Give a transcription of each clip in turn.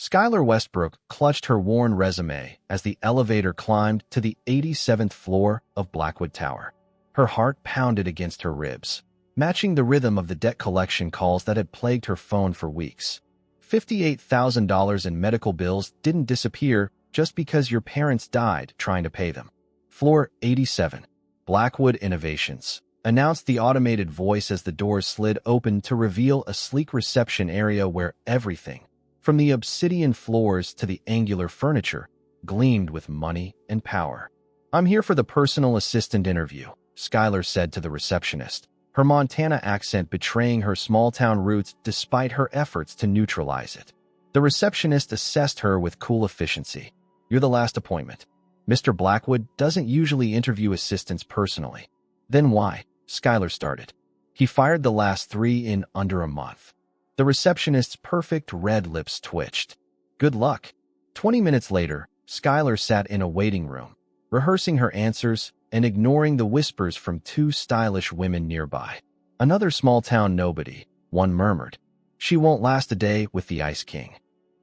Skylar Westbrook clutched her worn resume as the elevator climbed to the 87th floor of Blackwood Tower. Her heart pounded against her ribs, matching the rhythm of the debt collection calls that had plagued her phone for weeks. $58,000 in medical bills didn't disappear just because your parents died trying to pay them. Floor 87, Blackwood Innovations, announced the automated voice as the doors slid open to reveal a sleek reception area where everything, from the obsidian floors to the angular furniture, gleamed with money and power. "I'm here for the personal assistant interview," Skylar said to the receptionist, her Montana accent betraying her small-town roots despite her efforts to neutralize it. The receptionist assessed her with cool efficiency. "You're the last appointment. Mr. Blackwood doesn't usually interview assistants personally." "Then why?" Skylar started. "He fired the last 3 in under a month." The receptionist's perfect red lips twitched. "Good luck." 20 minutes later, Skylar sat in a waiting room, rehearsing her answers and ignoring the whispers from 2 stylish women nearby. "Another small-town nobody," one murmured. "She won't last a day with the Ice King."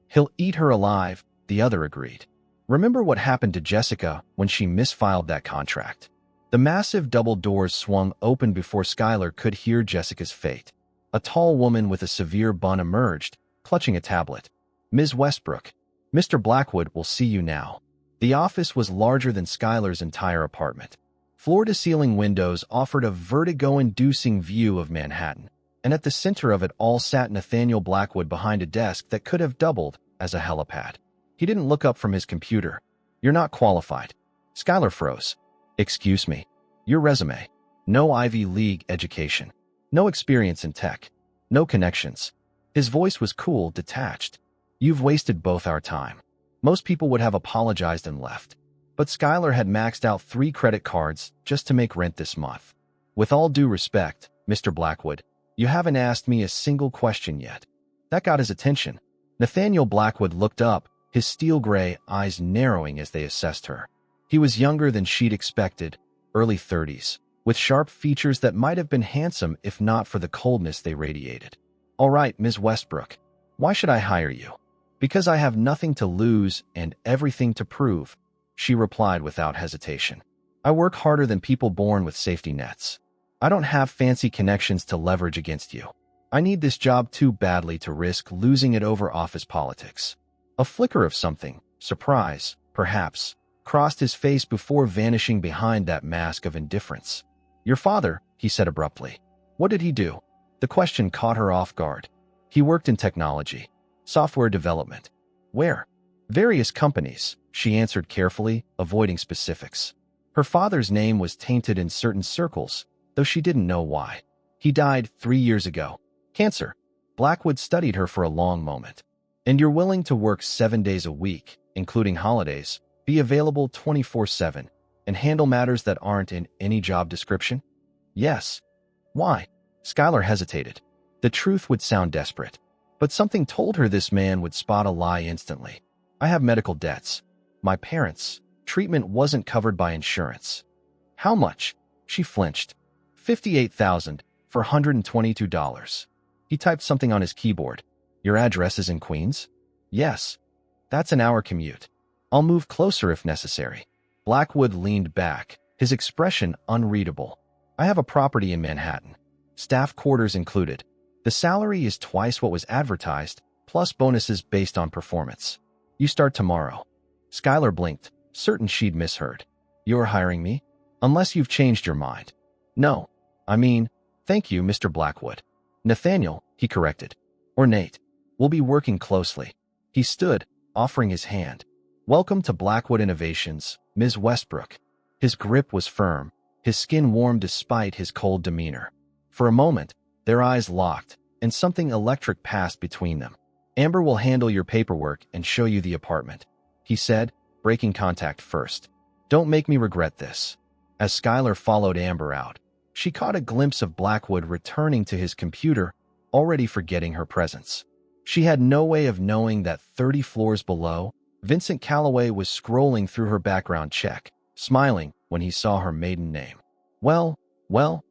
"He'll eat her alive," the other agreed. "Remember what happened to Jessica when she misfiled that contract?" The massive double doors swung open before Skylar could hear Jessica's fate. A tall woman with a severe bun emerged, clutching a tablet. "Ms. Westbrook, Mr. Blackwood will see you now." The office was larger than Skylar's entire apartment. Floor-to-ceiling windows offered a vertigo-inducing view of Manhattan, and at the center of it all sat Nathaniel Blackwood behind a desk that could have doubled as a helipad. He didn't look up from his computer. "You're not qualified." Skylar froze. "Excuse me. Your resume. No Ivy League education. No experience in tech. No connections." His voice was cool, detached. "You've wasted both our time." Most people would have apologized and left. But Skylar had maxed out 3 credit cards just to make rent this month. "With all due respect, Mr. Blackwood, you haven't asked me a single question yet." That got his attention. Nathaniel Blackwood looked up, his steel-gray eyes narrowing as they assessed her. He was younger than she'd expected, early 30s, with sharp features that might have been handsome if not for the coldness they radiated. "All right, Ms. Westbrook, why should I hire you?" "Because I have nothing to lose and everything to prove," she replied without hesitation. "I work harder than people born with safety nets. I don't have fancy connections to leverage against you. I need this job too badly to risk losing it over office politics." A flicker of something, surprise, perhaps, crossed his face before vanishing behind that mask of indifference. "Your father," he said abruptly. "What did he do?" The question caught her off guard. "He worked in technology. Software development." "Where?" "Various companies," she answered carefully, avoiding specifics. Her father's name was tainted in certain circles, though she didn't know why. "He died 3 years ago. Cancer." Blackwood studied her for a long moment. "And you're willing to work 7 days a week, including holidays, be available 24/7, and handle matters that aren't in any job description?" "Yes." "Why?" Skylar hesitated. The truth would sound desperate, but something told her this man would spot a lie instantly. "I have medical debts. My parents' treatment wasn't covered by insurance." "How much?" She flinched. $58,000 for $122. He typed something on his keyboard. "Your address is in Queens?" "Yes." "That's an hour commute. I'll move closer if necessary." Blackwood leaned back, his expression unreadable. "I have a property in Manhattan. Staff quarters included. The salary is twice what was advertised, plus bonuses based on performance. You start tomorrow." Skylar blinked, certain she'd misheard. "You're hiring me? Unless you've changed your mind." "No. I mean, thank you, Mr. Blackwood." "Nathaniel," he corrected. "Or Nate. We'll be working closely." He stood, offering his hand. "Welcome to Blackwood Innovations, Ms. Westbrook." His grip was firm, his skin warm despite his cold demeanor. For a moment, their eyes locked, and something electric passed between them. "Amber will handle your paperwork and show you the apartment," he said, breaking contact first. "Don't make me regret this." As Skylar followed Amber out, she caught a glimpse of Blackwood returning to his computer, already forgetting her presence. She had no way of knowing that 30 floors below, Vincent Calloway was scrolling through her background check, smiling when he saw her maiden name. Well,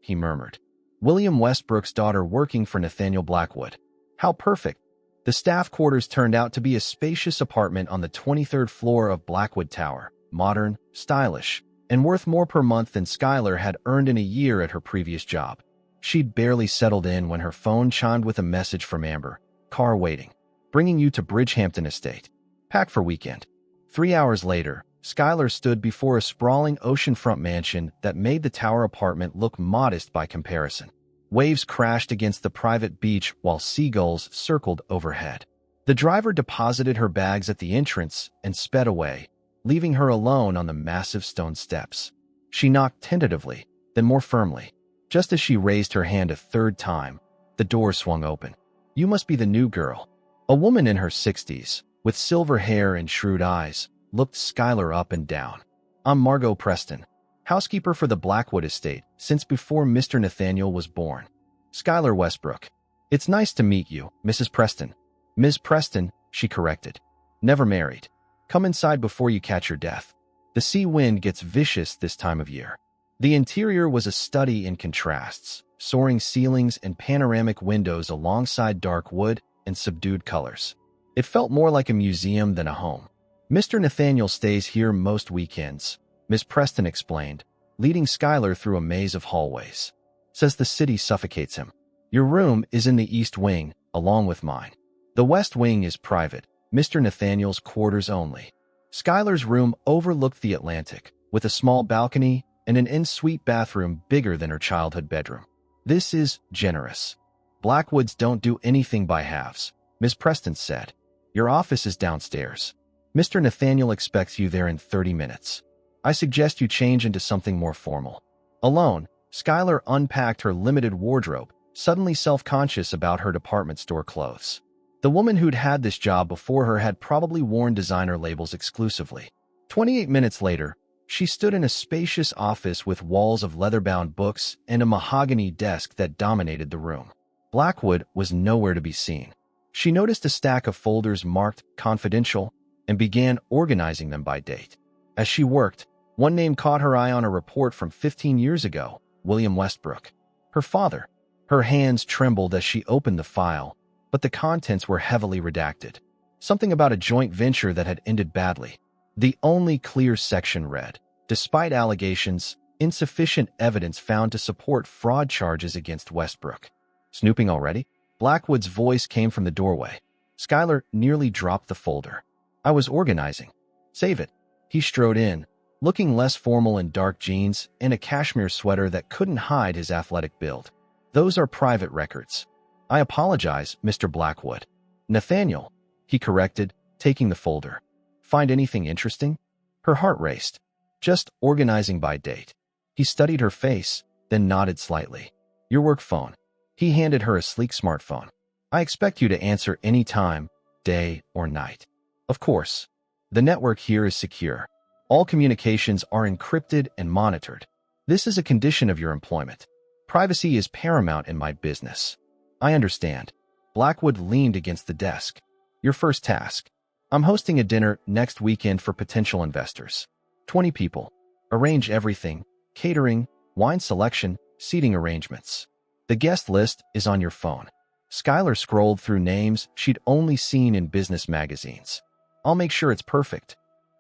he murmured. William Westbrook's daughter working for Nathaniel Blackwood. How perfect. The staff quarters turned out to be a spacious apartment on the 23rd floor of Blackwood Tower, modern, stylish, and worth more per month than Skylar had earned in a year at her previous job. She'd barely settled in when her phone chimed with a message from Amber. Car waiting. Bringing you to Bridgehampton Estate. Pack for weekend. 3 hours later, Skylar stood before a sprawling oceanfront mansion that made the tower apartment look modest by comparison. Waves crashed against the private beach while seagulls circled overhead. The driver deposited her bags at the entrance and sped away, leaving her alone on the massive stone steps. She knocked tentatively, then more firmly. Just as she raised her hand a third time, the door swung open. "You must be the new girl." A woman in her 60s, with silver hair and shrewd eyes, looked Skylar up and down. "I'm Margot Preston, housekeeper for the Blackwood estate since before Mr. Nathaniel was born." "Skylar Westbrook. It's nice to meet you, Mrs. Preston." "Ms. Preston," she corrected. "Never married. Come inside before you catch your death. The sea wind gets vicious this time of year." The interior was a study in contrasts, soaring ceilings and panoramic windows alongside dark wood and subdued colors. It felt more like a museum than a home. "Mr. Nathaniel stays here most weekends," Miss Preston explained, leading Skylar through a maze of hallways. "Says the city suffocates him. Your room is in the east wing, along with mine. The west wing is private, Mr. Nathaniel's quarters only." Skylar's room overlooked the Atlantic, with a small balcony and an en-suite bathroom bigger than her childhood bedroom. "This is generous. Blackwoods don't do anything by halves," Miss Preston said. "Your office is downstairs. Mr. Nathaniel expects you there in 30 minutes. I suggest you change into something more formal." Alone, Skylar unpacked her limited wardrobe, suddenly self-conscious about her department store clothes. The woman who'd had this job before her had probably worn designer labels exclusively. 28 minutes later, she stood in a spacious office with walls of leather-bound books and a mahogany desk that dominated the room. Blackwood was nowhere to be seen. She noticed a stack of folders marked "Confidential" and began organizing them by date. As she worked, one name caught her eye on a report from 15 years ago, William Westbrook. Her father. Her hands trembled as she opened the file, but the contents were heavily redacted. Something about a joint venture that had ended badly. The only clear section read, "Despite allegations, insufficient evidence found to support fraud charges against Westbrook." "Snooping already?" Blackwood's voice came from the doorway. Skylar nearly dropped the folder. "I was organizing." "Save it." He strode in, looking less formal in dark jeans and a cashmere sweater that couldn't hide his athletic build. "Those are private records." "I apologize, Mr. Blackwood." "Nathaniel," he corrected, taking the folder. "Find anything interesting?" Her heart raced. "Just organizing by date." He studied her face, then nodded slightly. "Your work phone." He handed her a sleek smartphone. "I expect you to answer any time, day or night." "Of course. The network here is secure. All communications are encrypted and monitored. This is a condition of your employment. Privacy is paramount in my business." "I understand." Blackwood leaned against the desk. "Your first task. I'm hosting a dinner next weekend for potential investors. 20 people. Arrange everything: catering, wine selection, seating arrangements. The guest list is on your phone." Skylar scrolled through names she'd only seen in business magazines. "I'll make sure it's perfect."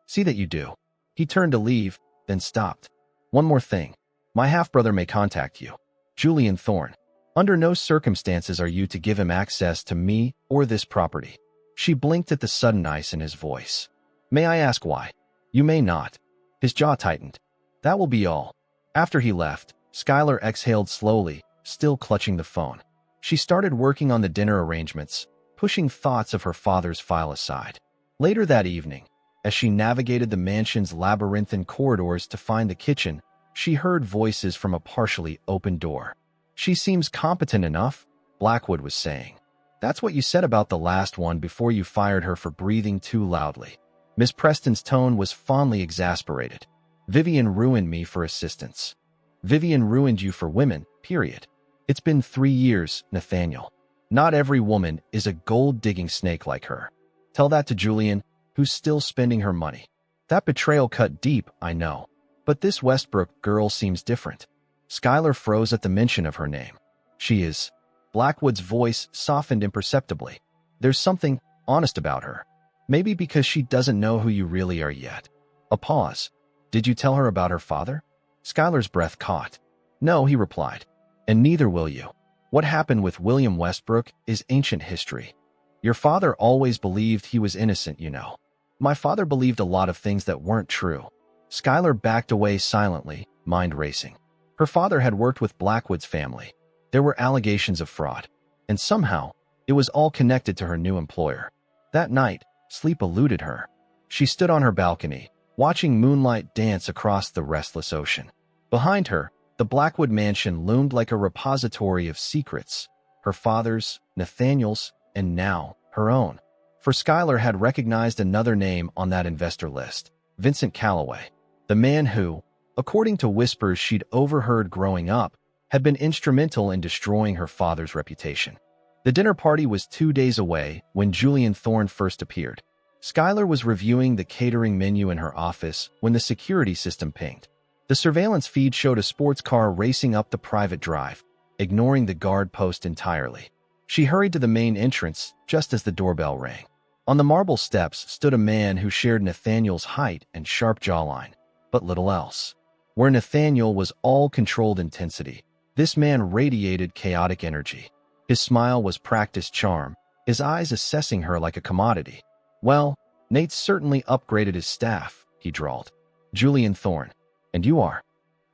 "See that you do." He turned to leave, then stopped. "One more thing. My half-brother may contact you. Julian Thorne. Under no circumstances are you to give him access to me or this property." She blinked at the sudden ice in his voice. "May I ask why?" "You may not." His jaw tightened. "That will be all." After he left, Skylar exhaled slowly, still clutching the phone. She started working on the dinner arrangements, pushing thoughts of her father's file aside. Later that evening, as she navigated the mansion's labyrinthine corridors to find the kitchen, she heard voices from a partially open door. "She seems competent enough," Blackwood was saying. "That's what you said about the last one before you fired her for breathing too loudly." Miss Preston's tone was fondly exasperated. "Vivian ruined me for assistants. Vivian ruined you for women, period. It's been 3 years, Nathaniel. Not every woman is a gold-digging snake like her. Tell that to Julian, who's still spending her money. That betrayal cut deep, I know. But this Westbrook girl seems different." Skylar froze at the mention of her name. "She is." Blackwood's voice softened imperceptibly. There's something honest about her. Maybe because she doesn't know who you really are yet. A pause. Did you tell her about her father? Skylar's breath caught. No, he replied. And neither will you. What happened with William Westbrook is ancient history. Your father always believed he was innocent, you know. My father believed a lot of things that weren't true. Skylar backed away silently, mind racing. Her father had worked with Blackwood's family. There were allegations of fraud. And somehow, it was all connected to her new employer. That night, sleep eluded her. She stood on her balcony, watching moonlight dance across the restless ocean. Behind her, the Blackwood mansion loomed like a repository of secrets. Her father's, Nathaniel's, and now, her own. For Skylar had recognized another name on that investor list, Vincent Calloway, the man who, according to whispers she'd overheard growing up, had been instrumental in destroying her father's reputation. The dinner party was 2 days away when Julian Thorne first appeared. Skylar was reviewing the catering menu in her office when the security system pinged. The surveillance feed showed a sports car racing up the private drive, ignoring the guard post entirely. She hurried to the main entrance just as the doorbell rang. On the marble steps stood a man who shared Nathaniel's height and sharp jawline, but little else. Where Nathaniel was all controlled intensity, this man radiated chaotic energy. His smile was practiced charm, his eyes assessing her like a commodity. Well, Nate's certainly upgraded his staff, he drawled. Julian Thorne. And you are?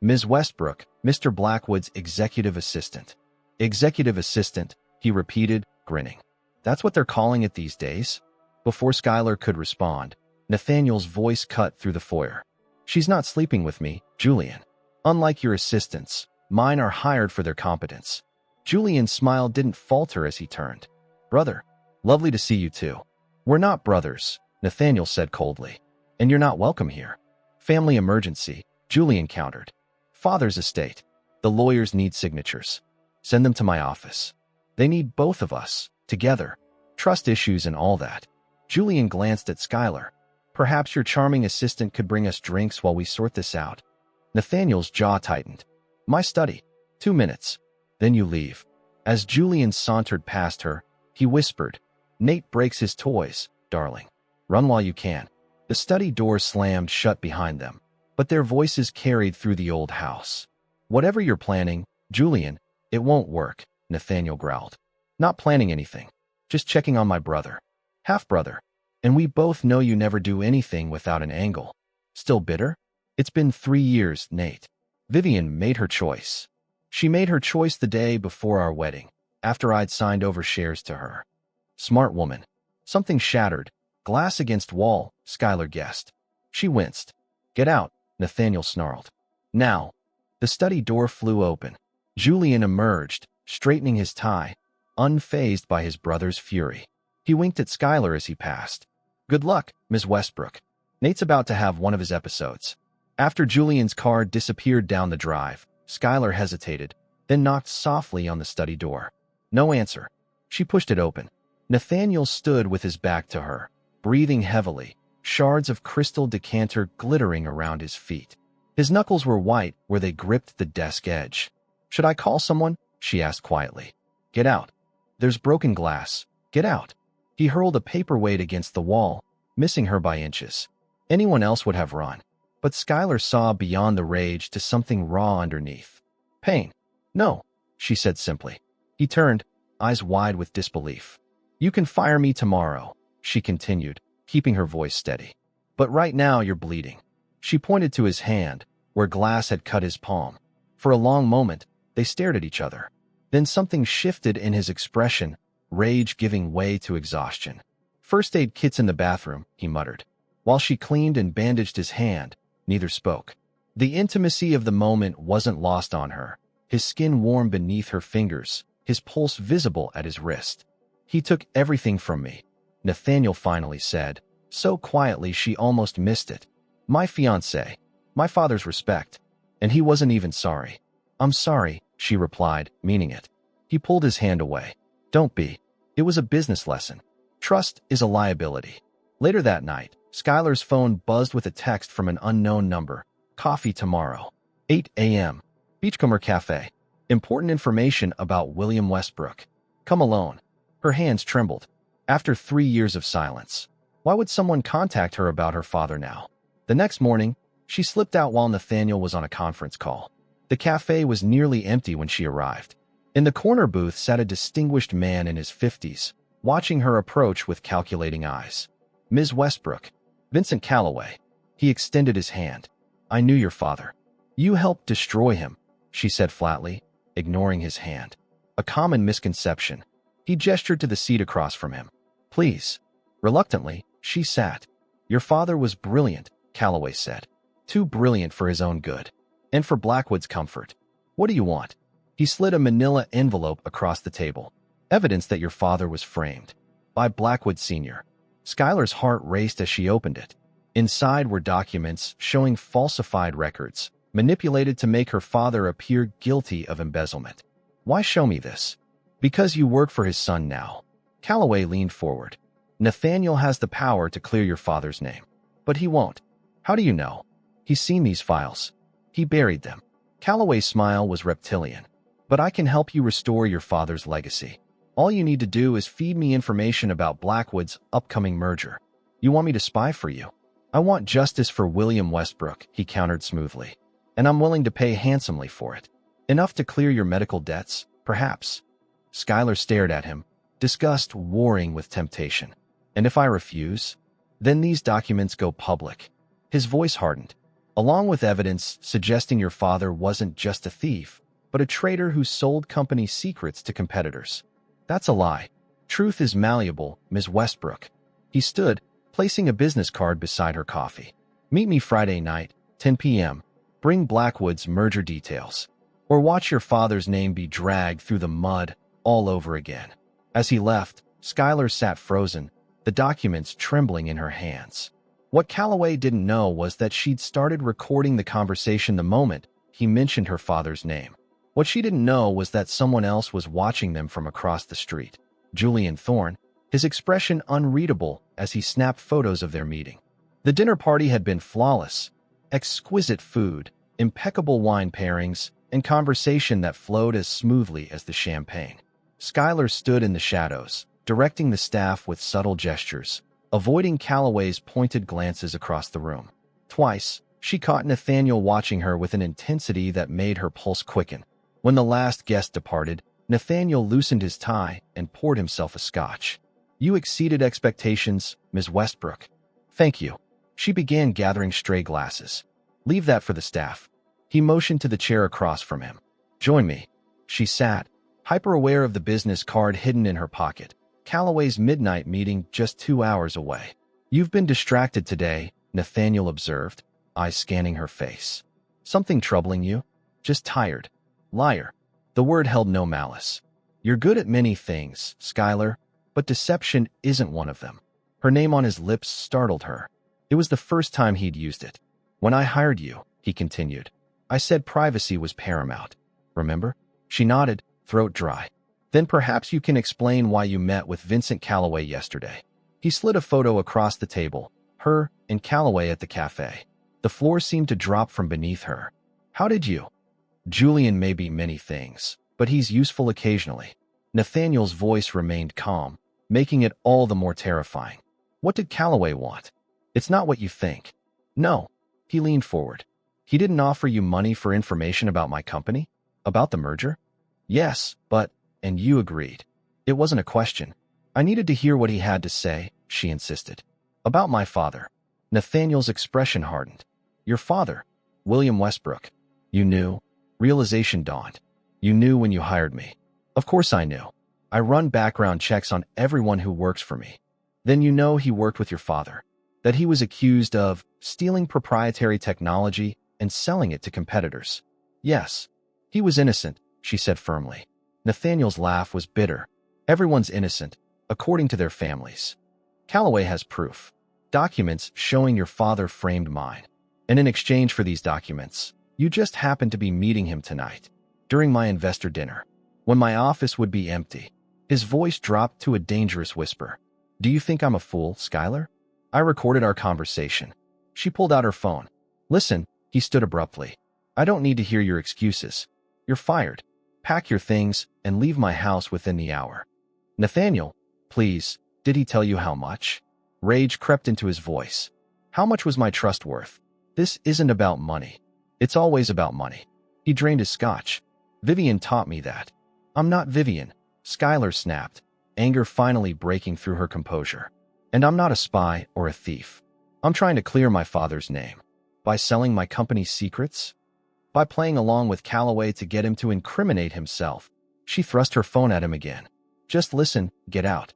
Ms. Westbrook, Mr. Blackwood's executive assistant. Executive assistant, he repeated, grinning. That's what they're calling it these days? Before Skylar could respond, Nathaniel's voice cut through the foyer. She's not sleeping with me, Julian. Unlike your assistants, mine are hired for their competence. Julian's smile didn't falter as he turned. Brother, lovely to see you too. We're not brothers, Nathaniel said coldly. And you're not welcome here. Family emergency, Julian countered. Father's estate. The lawyers need signatures. Send them to my office. They need both of us, together. Trust issues and all that. Julian glanced at Skylar. Perhaps your charming assistant could bring us drinks while we sort this out. Nathaniel's jaw tightened. My study. 2 minutes. Then you leave. As Julian sauntered past her, he whispered, Nate breaks his toys, darling. Run while you can. The study door slammed shut behind them, but their voices carried through the old house. Whatever you're planning, Julian, it won't work, Nathaniel growled. Not planning anything. Just checking on my brother. Half-brother. And we both know you never do anything without an angle. Still bitter? It's been 3 years, Nate. Vivian made her choice. She made her choice the day before our wedding, after I'd signed over shares to her. Smart woman. Something shattered. Glass against wall, Skylar guessed. She winced. Get out, Nathaniel snarled. Now. The study door flew open. Julian emerged, straightening his tie, unfazed by his brother's fury. He winked at Skylar as he passed. Good luck, Ms. Westbrook. Nate's about to have one of his episodes. After Julian's car disappeared down the drive, Skylar hesitated, then knocked softly on the study door. No answer. She pushed it open. Nathaniel stood with his back to her, breathing heavily, shards of crystal decanter glittering around his feet. His knuckles were white where they gripped the desk edge. Should I call someone? She asked quietly. Get out. There's broken glass. Get out. He hurled a paperweight against the wall, missing her by inches. Anyone else would have run. But Skylar saw beyond the rage to something raw underneath. Pain. No, she said simply. He turned, eyes wide with disbelief. You can fire me tomorrow, she continued, keeping her voice steady. But right now you're bleeding. She pointed to his hand, where glass had cut his palm. For a long moment, they stared at each other. Then something shifted in his expression, rage giving way to exhaustion. First aid kit's in the bathroom, he muttered. While she cleaned and bandaged his hand, neither spoke. The intimacy of the moment wasn't lost on her, his skin warm beneath her fingers, his pulse visible at his wrist. He took everything from me, Nathaniel finally said, so quietly she almost missed it. My fiancé, my father's respect, and he wasn't even sorry. I'm sorry, she replied, meaning it. He pulled his hand away. Don't be. It was a business lesson. Trust is a liability. Later that night, Skylar's phone buzzed with a text from an unknown number. Coffee tomorrow. 8 a.m. Beachcomber Cafe. Important information about William Westbrook. Come alone. Her hands trembled. After 3 years of silence, why would someone contact her about her father now? The next morning, she slipped out while Nathaniel was on a conference call. The cafe was nearly empty when she arrived. In the corner booth sat a distinguished man in his 50s, watching her approach with calculating eyes. Ms. Westbrook. Vincent Calloway. He extended his hand. I knew your father. You helped destroy him, she said flatly, ignoring his hand. A common misconception. He gestured to the seat across from him. Please. Reluctantly, she sat. Your father was brilliant, Calloway said. Too brilliant for his own good. And for Blackwood's comfort. What do you want? He slid a manila envelope across the table. Evidence that your father was framed. By Blackwood Sr. Skylar's heart raced as she opened it. Inside were documents showing falsified records, manipulated to make her father appear guilty of embezzlement. Why show me this? Because you work for his son now. Calloway leaned forward. Nathaniel has the power to clear your father's name. But he won't. How do you know? He's seen these files. He buried them. Calloway's smile was reptilian. But I can help you restore your father's legacy. All you need to do is feed me information about Blackwood's upcoming merger. You want me to spy for you? I want justice for William Westbrook, he countered smoothly. And I'm willing to pay handsomely for it. Enough to clear your medical debts, perhaps. Skylar stared at him, disgust warring with temptation. And if I refuse? Then these documents go public. His voice hardened. Along with evidence suggesting your father wasn't just a thief, but a traitor who sold company secrets to competitors. That's a lie. Truth is malleable, Ms. Westbrook. He stood, placing a business card beside her coffee. Meet me Friday night, 10 p.m. Bring Blackwood's merger details. Or watch your father's name be dragged through the mud all over again. As he left, Skylar sat frozen, the documents trembling in her hands. What Calloway didn't know was that she'd started recording the conversation the moment he mentioned her father's name. What she didn't know was that someone else was watching them from across the street. Julian Thorne, his expression unreadable as he snapped photos of their meeting. The dinner party had been flawless. Exquisite food, impeccable wine pairings, and conversation that flowed as smoothly as the champagne. Skylar stood in the shadows, directing the staff with subtle gestures, avoiding Calloway's pointed glances across the room. Twice, she caught Nathaniel watching her with an intensity that made her pulse quicken. When the last guest departed, Nathaniel loosened his tie and poured himself a scotch. You exceeded expectations, Ms. Westbrook. Thank you. She began gathering stray glasses. Leave that for the staff. He motioned to the chair across from him. Join me. She sat, hyper-aware of the business card hidden in her pocket. Calloway's midnight meeting just 2 hours away. You've been distracted today, Nathaniel observed, eyes scanning her face. Something troubling you? Just tired. Liar. The word held no malice. You're good at many things, Skylar, but deception isn't one of them. Her name on his lips startled her. It was the first time he'd used it. When I hired you, he continued, I said privacy was paramount. Remember? She nodded, throat dry. Then perhaps you can explain why you met with Vincent Calloway yesterday. He slid a photo across the table, her and Calloway at the cafe. The floor seemed to drop from beneath her. How did you? Julian may be many things, but he's useful occasionally. Nathaniel's voice remained calm, making it all the more terrifying. What did Calloway want? It's not what you think. No. He leaned forward. He didn't offer you money for information about my company? About the merger? Yes, but, and you agreed. It wasn't a question. I needed to hear what he had to say, she insisted. About my father. Nathaniel's expression hardened. Your father, William Westbrook. You knew. Realization dawned. You knew when you hired me. Of course I knew. I run background checks on everyone who works for me. Then you know he worked with your father. That he was accused of stealing proprietary technology and selling it to competitors. Yes. He was innocent, she said firmly. Nathaniel's laugh was bitter. Everyone's innocent, according to their families. Calloway has proof. Documents showing your father framed mine. And in exchange for these documents, you just happened to be meeting him tonight, during my investor dinner, when my office would be empty. His voice dropped to a dangerous whisper. Do you think I'm a fool, Skylar? I recorded our conversation. She pulled out her phone. Listen, he stood abruptly. I don't need to hear your excuses. You're fired. Pack your things and leave my house within the hour. Nathaniel, please, Did he tell you how much? Rage crept into his voice. How much was my trust worth? This isn't about money. It's always about money. He drained his scotch. Vivian taught me that. I'm not Vivian, Skylar snapped, anger finally breaking through her composure. And I'm not a spy or a thief. I'm trying to clear my father's name. By selling my company's secrets? By playing along with Calloway to get him to incriminate himself. She thrust her phone at him again. Just listen, get out.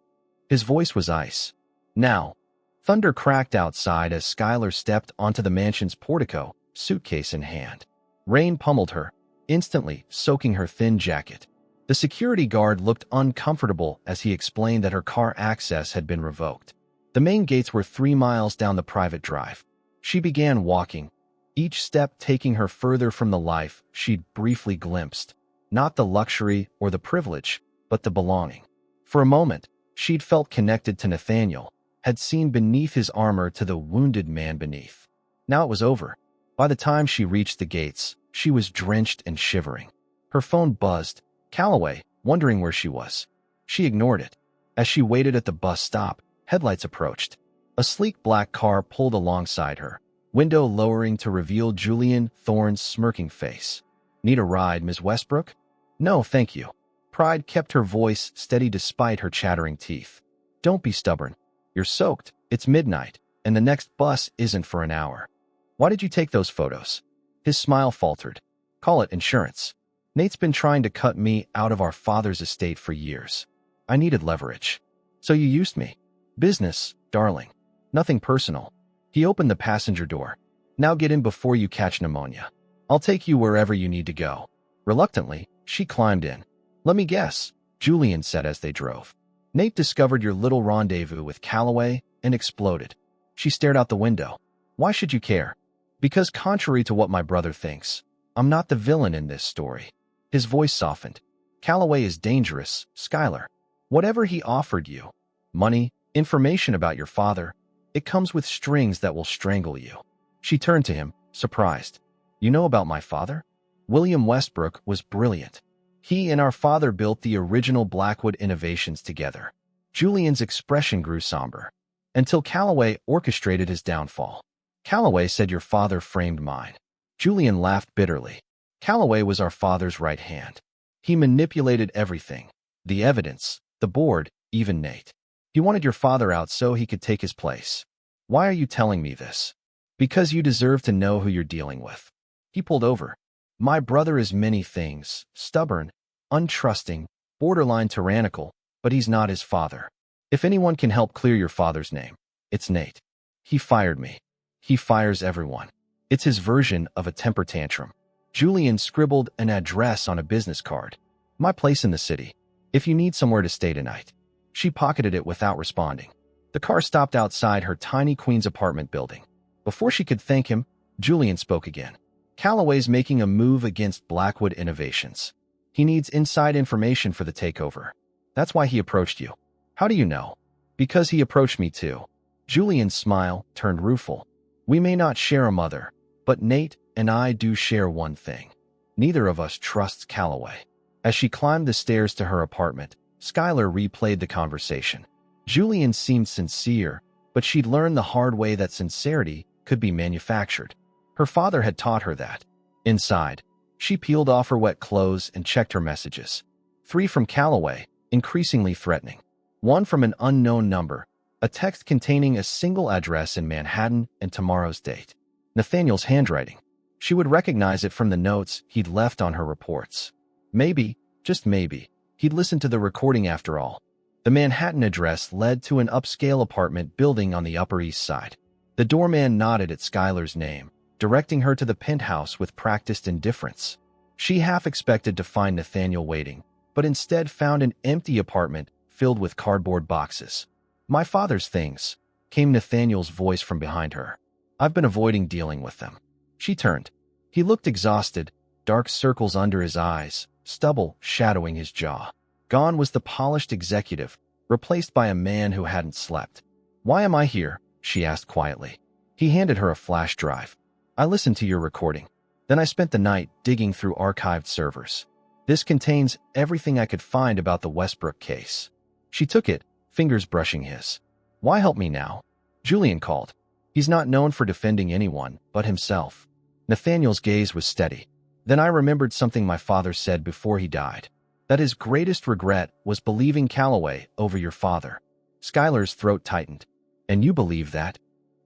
His voice was ice. Now. Thunder cracked outside as Skylar stepped onto the mansion's portico, suitcase in hand. Rain pummeled her, instantly soaking her thin jacket. The security guard looked uncomfortable as he explained that her car access had been revoked. The main gates were 3 miles down the private drive. She began walking, each step taking her further from the life she'd briefly glimpsed. Not the luxury or the privilege, but the belonging. For a moment, she'd felt connected to Nathaniel, had seen beneath his armor to the wounded man beneath. Now it was over. By the time she reached the gates, she was drenched and shivering. Her phone buzzed. Calloway, wondering where she was. She ignored it. As she waited at the bus stop, headlights approached. A sleek black car pulled alongside her, window lowering to reveal Julian Thorne's smirking face. Need a ride, Ms. Westbrook? No, thank you. Pride kept her voice steady despite her chattering teeth. Don't be stubborn. You're soaked. It's midnight, and the next bus isn't for an hour. Why did you take those photos? His smile faltered. Call it insurance. Nate's been trying to cut me out of our father's estate for years. I needed leverage. So you used me. Business, darling. Nothing personal. He opened the passenger door. Now get in before you catch pneumonia. I'll take you wherever you need to go. Reluctantly, she climbed in. Let me guess, Julian said as they drove. Nate discovered your little rendezvous with Calloway and exploded. She stared out the window. Why should you care? Because contrary to what my brother thinks, I'm not the villain in this story. His voice softened. Calloway is dangerous, Skylar. Whatever he offered you, money, information about your father, it comes with strings that will strangle you. She turned to him, surprised. You know about my father? William Westbrook was brilliant. He and our father built the original Blackwood innovations together. Julian's expression grew somber. Until Calloway orchestrated his downfall. Calloway said your father framed mine. Julian laughed bitterly. Calloway was our father's right hand. He manipulated everything. The evidence, the board, even Nate. He wanted your father out so he could take his place. Why are you telling me this? Because you deserve to know who you're dealing with. He pulled over. My brother is many things, stubborn, untrusting, borderline tyrannical, but he's not his father. If anyone can help clear your father's name, it's Nate. He fired me. He fires everyone. It's his version of a temper tantrum. Julian scribbled an address on a business card. My place in the city. If you need somewhere to stay tonight. She pocketed it without responding. The car stopped outside her tiny Queens apartment building. Before she could thank him, Julian spoke again. Calloway's making a move against Blackwood Innovations. He needs inside information for the takeover. That's why he approached you. How do you know? Because he approached me too. Julian's smile turned rueful. We may not share a mother, but Nate and I do share one thing. Neither of us trusts Calloway. As she climbed the stairs to her apartment, Skylar replayed the conversation. Julian seemed sincere, but she'd learned the hard way that sincerity could be manufactured. Her father had taught her that. Inside, she peeled off her wet clothes and checked her messages. 3 from Calloway, increasingly threatening. 1 from an unknown number, a text containing a single address in Manhattan and tomorrow's date. Nathaniel's handwriting. She would recognize it from the notes he'd left on her reports. Maybe, just maybe, he'd listened to the recording after all. The Manhattan address led to an upscale apartment building on the Upper East Side. The doorman nodded at Skylar's name, directing her to the penthouse with practiced indifference. She half expected to find Nathaniel waiting, but instead found an empty apartment filled with cardboard boxes. My father's things, came Nathaniel's voice from behind her. I've been avoiding dealing with them. She turned. He looked exhausted, dark circles under his eyes, stubble shadowing his jaw. Gone was the polished executive, replaced by a man who hadn't slept. Why am I here? She asked quietly. He handed her a flash drive. I listened to your recording. Then I spent the night digging through archived servers. This contains everything I could find about the Westbrook case. She took it, fingers brushing his. Why help me now? Julian called. He's not known for defending anyone but himself. Nathaniel's gaze was steady. Then I remembered something my father said before he died. That his greatest regret was believing Calloway over your father. Skylar's throat tightened. And you believe that?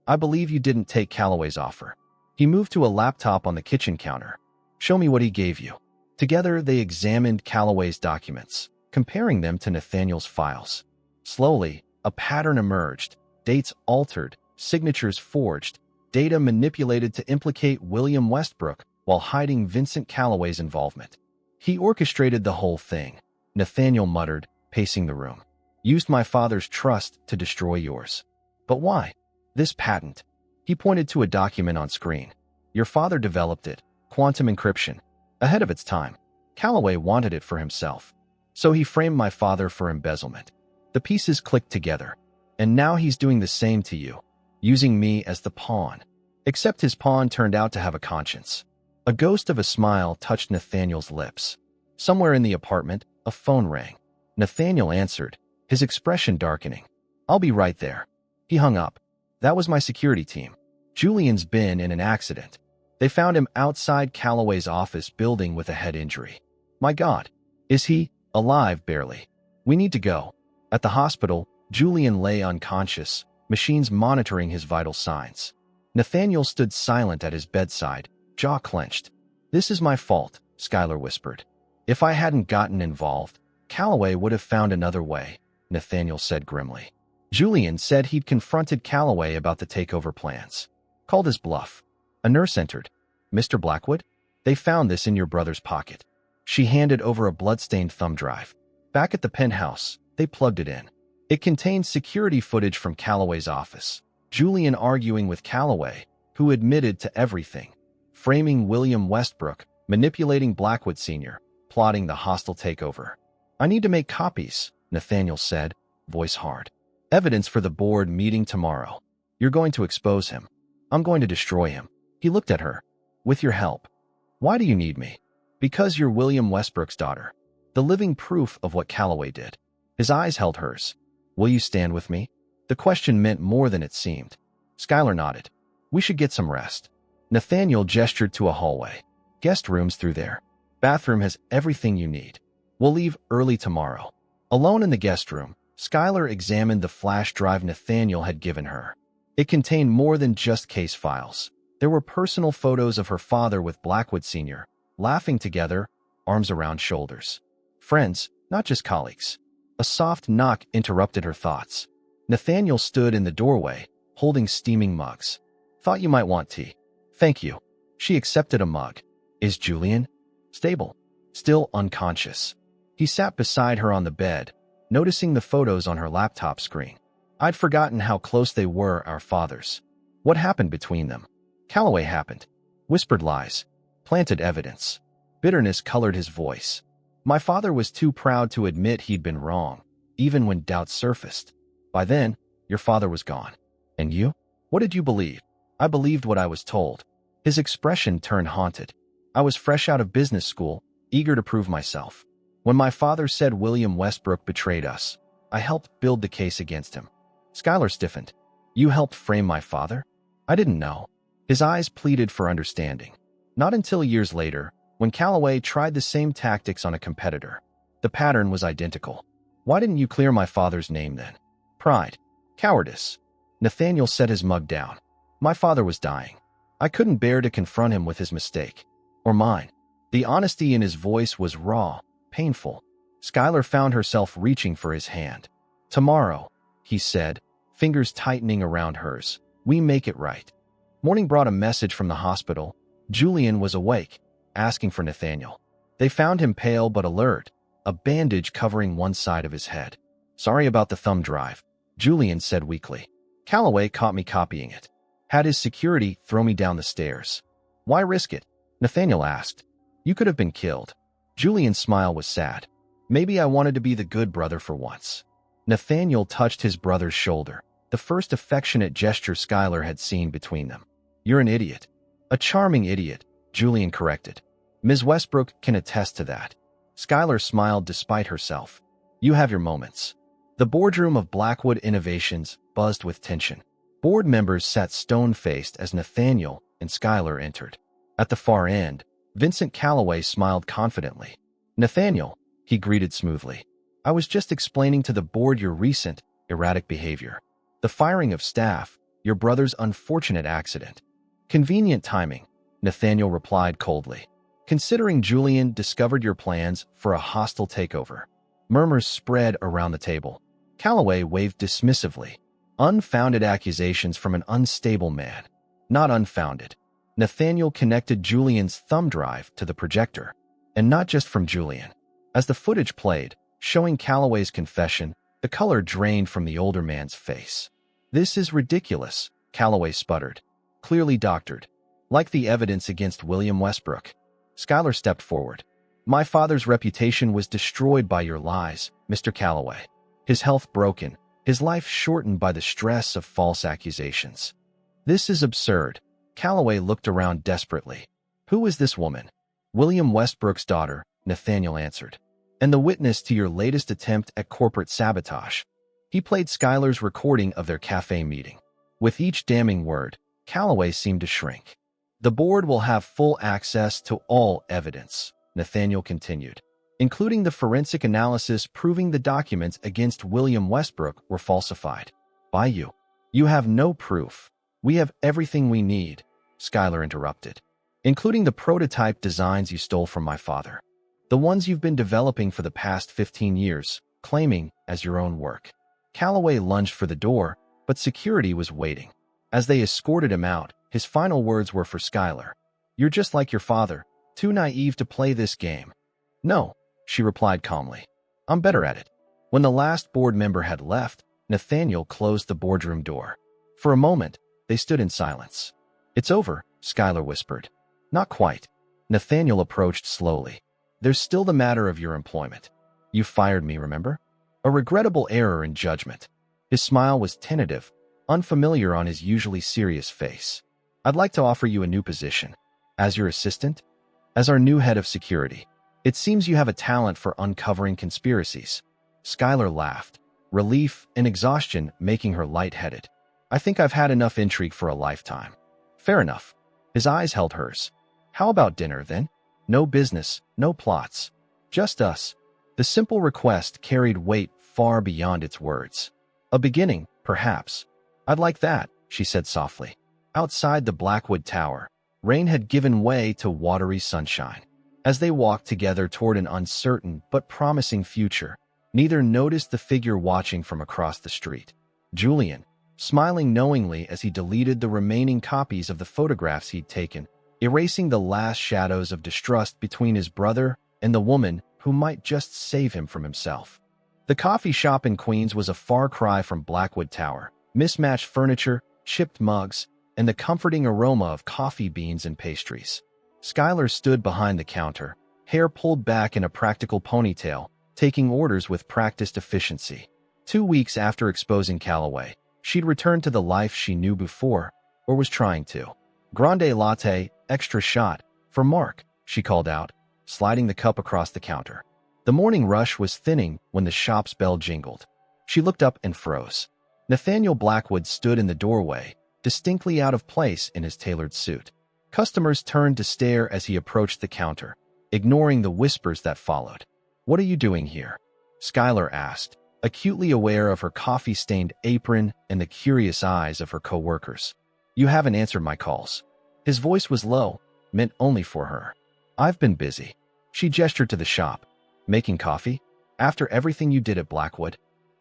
I believe you didn't take Calloway's offer. He moved to a laptop on the kitchen counter. Show me what he gave you. Together, they examined Calloway's documents, comparing them to Nathaniel's files. Slowly, a pattern emerged. Dates altered, signatures forged, data manipulated to implicate William Westbrook while hiding Vincent Calloway's involvement. He orchestrated the whole thing, Nathaniel muttered, pacing the room. Used my father's trust to destroy yours. But why? This patent. He pointed to a document on screen. Your father developed it, quantum encryption, ahead of its time. Calloway wanted it for himself. So he framed my father for embezzlement. The pieces clicked together. And now he's doing the same to you, using me as the pawn. Except his pawn turned out to have a conscience. A ghost of a smile touched Nathaniel's lips. Somewhere in the apartment, a phone rang. Nathaniel answered, his expression darkening. I'll be right there. He hung up. That was my security team. Julian's been in an accident. They found him outside Calloway's office building with a head injury. My God. Is he alive? Barely. We need to go. At the hospital, Julian lay unconscious, machines monitoring his vital signs. Nathaniel stood silent at his bedside, jaw clenched. This is my fault, Skylar whispered. If I hadn't gotten involved, Calloway would have found another way, Nathaniel said grimly. Julian said he'd confronted Calloway about the takeover plans. Called his bluff. A nurse entered. Mr. Blackwood? They found this in your brother's pocket. She handed over a blood-stained thumb drive. Back at the penthouse, they plugged it in. It contained security footage from Calloway's office. Julian arguing with Calloway, who admitted to everything. Framing William Westbrook, manipulating Blackwood Sr., plotting the hostile takeover. I need to make copies, Nathaniel said, voice hard. Evidence for the board meeting tomorrow. You're going to expose him. I'm going to destroy him. He looked at her. With your help. Why do you need me? Because you're William Westbrook's daughter. The living proof of what Calloway did. His eyes held hers. Will you stand with me? The question meant more than it seemed. Skylar nodded. We should get some rest. Nathaniel gestured to a hallway. Guest rooms through there. Bathroom has everything you need. We'll leave early tomorrow. Alone in the guest room, Skylar examined the flash drive Nathaniel had given her. It contained more than just case files. There were personal photos of her father with Blackwood Sr., laughing together, arms around shoulders. Friends, not just colleagues. A soft knock interrupted her thoughts. Nathaniel stood in the doorway, holding steaming mugs. Thought you might want tea. Thank you. She accepted a mug. Is Julian? Stable. Still unconscious. He sat beside her on the bed, noticing the photos on her laptop screen. I'd forgotten how close they were, our fathers. What happened between them? Calloway happened. Whispered lies. Planted evidence. Bitterness colored his voice. My father was too proud to admit he'd been wrong, even when doubts surfaced. By then, your father was gone. And you? What did you believe? I believed what I was told. His expression turned haunted. I was fresh out of business school, eager to prove myself. When my father said William Westbrook betrayed us, I helped build the case against him. Skylar stiffened. You helped frame my father? I didn't know. His eyes pleaded for understanding. Not until years later, when Calloway tried the same tactics on a competitor. The pattern was identical. Why didn't you clear my father's name then? Pride. Cowardice. Nathaniel set his mug down. My father was dying. I couldn't bear to confront him with his mistake. Or mine. The honesty in his voice was raw, painful. Skylar found herself reaching for his hand. Tomorrow, he said, fingers tightening around hers. We make it right. Morning brought a message from the hospital. Julian was awake, asking for Nathaniel. They found him pale but alert, a bandage covering one side of his head. Sorry about the thumb drive, Julian said weakly. Calloway caught me copying it. Had his security throw me down the stairs. Why risk it? Nathaniel asked. You could have been killed. Julian's smile was sad. Maybe I wanted to be the good brother for once. Nathaniel touched his brother's shoulder, the first affectionate gesture Skylar had seen between them. You're an idiot. A charming idiot, Julian corrected. Ms. Westbrook can attest to that. Skylar smiled despite herself. You have your moments. The boardroom of Blackwood Innovations buzzed with tension. Board members sat stone-faced as Nathaniel and Schuyler entered. At the far end, Vincent Calloway smiled confidently. "Nathaniel," he greeted smoothly, "I was just explaining to the board your recent, erratic behavior. The firing of staff, your brother's unfortunate accident." "Convenient timing," Nathaniel replied coldly, "considering Julian discovered your plans for a hostile takeover." Murmurs spread around the table. Calloway waved dismissively. "Unfounded accusations from an unstable man." "Not unfounded." Nathaniel connected Julian's thumb drive to the projector. "And not just from Julian." As the footage played, showing Calloway's confession, the color drained from the older man's face. "This is ridiculous," Calloway sputtered. "Clearly doctored. Like the evidence against William Westbrook." Schuyler stepped forward. "My father's reputation was destroyed by your lies, Mr. Calloway. His health broken, his life shortened by the stress of false accusations." "This is absurd." Calloway looked around desperately. "Who is this woman?" "William Westbrook's daughter," Nathaniel answered. "And the witness to your latest attempt at corporate sabotage." He played Schuyler's recording of their cafe meeting. With each damning word, Calloway seemed to shrink. "The board will have full access to all evidence," Nathaniel continued, "including the forensic analysis proving the documents against William Westbrook were falsified. By you. You have no proof. We have everything we need," Schuyler interrupted, "including the prototype designs you stole from my father. The ones you've been developing for the past 15 years, claiming as your own work." Calloway lunged for the door, but security was waiting. As they escorted him out, his final words were for Schuyler. "You're just like your father, too naive to play this game." "No," she replied calmly. "I'm better at it." When the last board member had left, Nathaniel closed the boardroom door. For a moment, they stood in silence. "It's over," Schuyler whispered. "Not quite." Nathaniel approached slowly. "There's still the matter of your employment. You fired me, remember? A regrettable error in judgment." His smile was tentative, unfamiliar on his usually serious face. "I'd like to offer you a new position." "As your assistant?" "As our new head of security. It seems you have a talent for uncovering conspiracies." Schuyler laughed, relief and exhaustion making her lightheaded. "I think I've had enough intrigue for a lifetime." "Fair enough." His eyes held hers. "How about dinner, then? No business, no plots. Just us." The simple request carried weight far beyond its words. "A beginning, perhaps." "I'd like that," she said softly. Outside the Blackwood Tower, rain had given way to watery sunshine. As they walked together toward an uncertain but promising future, neither noticed the figure watching from across the street. Julian, smiling knowingly as he deleted the remaining copies of the photographs he'd taken, erasing the last shadows of distrust between his brother and the woman who might just save him from himself. The coffee shop in Queens was a far cry from Blackwood Tower. Mismatched furniture, chipped mugs, and the comforting aroma of coffee beans and pastries. Schuyler stood behind the counter, hair pulled back in a practical ponytail, taking orders with practiced efficiency. 2 weeks after exposing Calloway, she'd returned to the life she knew before, or was trying to. "Grande latte, extra shot, for Mark," she called out, sliding the cup across the counter. The morning rush was thinning when the shop's bell jingled. She looked up and froze. Nathaniel Blackwood stood in the doorway, distinctly out of place in his tailored suit. Customers turned to stare as he approached the counter, ignoring the whispers that followed. "What are you doing here?" Schuyler asked, acutely aware of her coffee-stained apron and the curious eyes of her co-workers. "You haven't answered my calls." His voice was low, meant only for her. "I've been busy." She gestured to the shop. "Making coffee? After everything you did at Blackwood?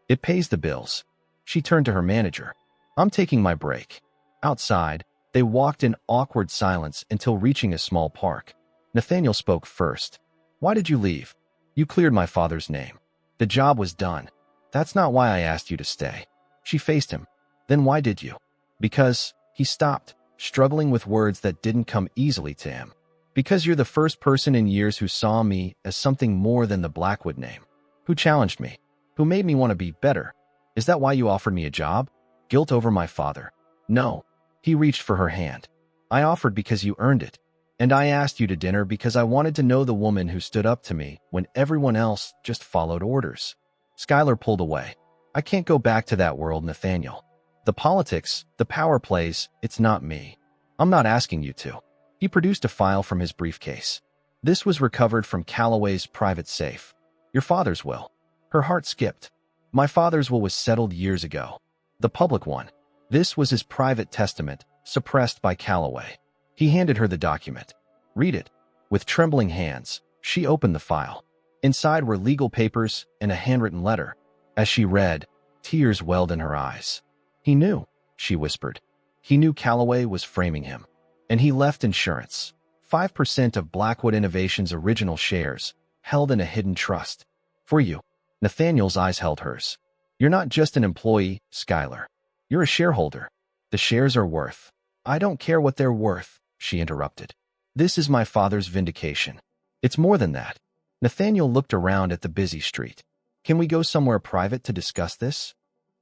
It pays the bills." She turned to her manager. "I'm taking my break." Outside, they walked in awkward silence until reaching a small park. Nathaniel spoke first. "Why did you leave?" "You cleared my father's name. The job was done." "That's not why I asked you to stay." She faced him. "Then why did you?" "Because," he stopped, struggling with words that didn't come easily to him. "Because you're the first person in years who saw me as something more than the Blackwood name. Who challenged me. Who made me want to be better. Is that why you offered me a job? Guilt over my father?" "No." He reached for her hand. "I offered because you earned it. And I asked you to dinner because I wanted to know the woman who stood up to me when everyone else just followed orders." Schuyler pulled away. I can't go back to that world, Nathaniel. The politics, the power plays, it's not me. I'm not asking you to. He produced a file from his briefcase. This was recovered from Calloway's private safe. Your father's will. Her heart skipped. My father's will was settled years ago. The public one. This was his private testament, suppressed by Calloway. He handed her the document. Read it. With trembling hands, she opened the file. Inside were legal papers and a handwritten letter. As she read, tears welled in her eyes. He knew, she whispered. He knew Calloway was framing him. And he left insurance. 5% of Blackwood Innovations' original shares, held in a hidden trust. For you. Nathaniel's eyes held hers. You're not just an employee, Skylar. You're a shareholder. The shares are worth. I don't care what they're worth, she interrupted. This is my father's vindication. It's more than that. Nathaniel looked around at the busy street. Can we go somewhere private to discuss this?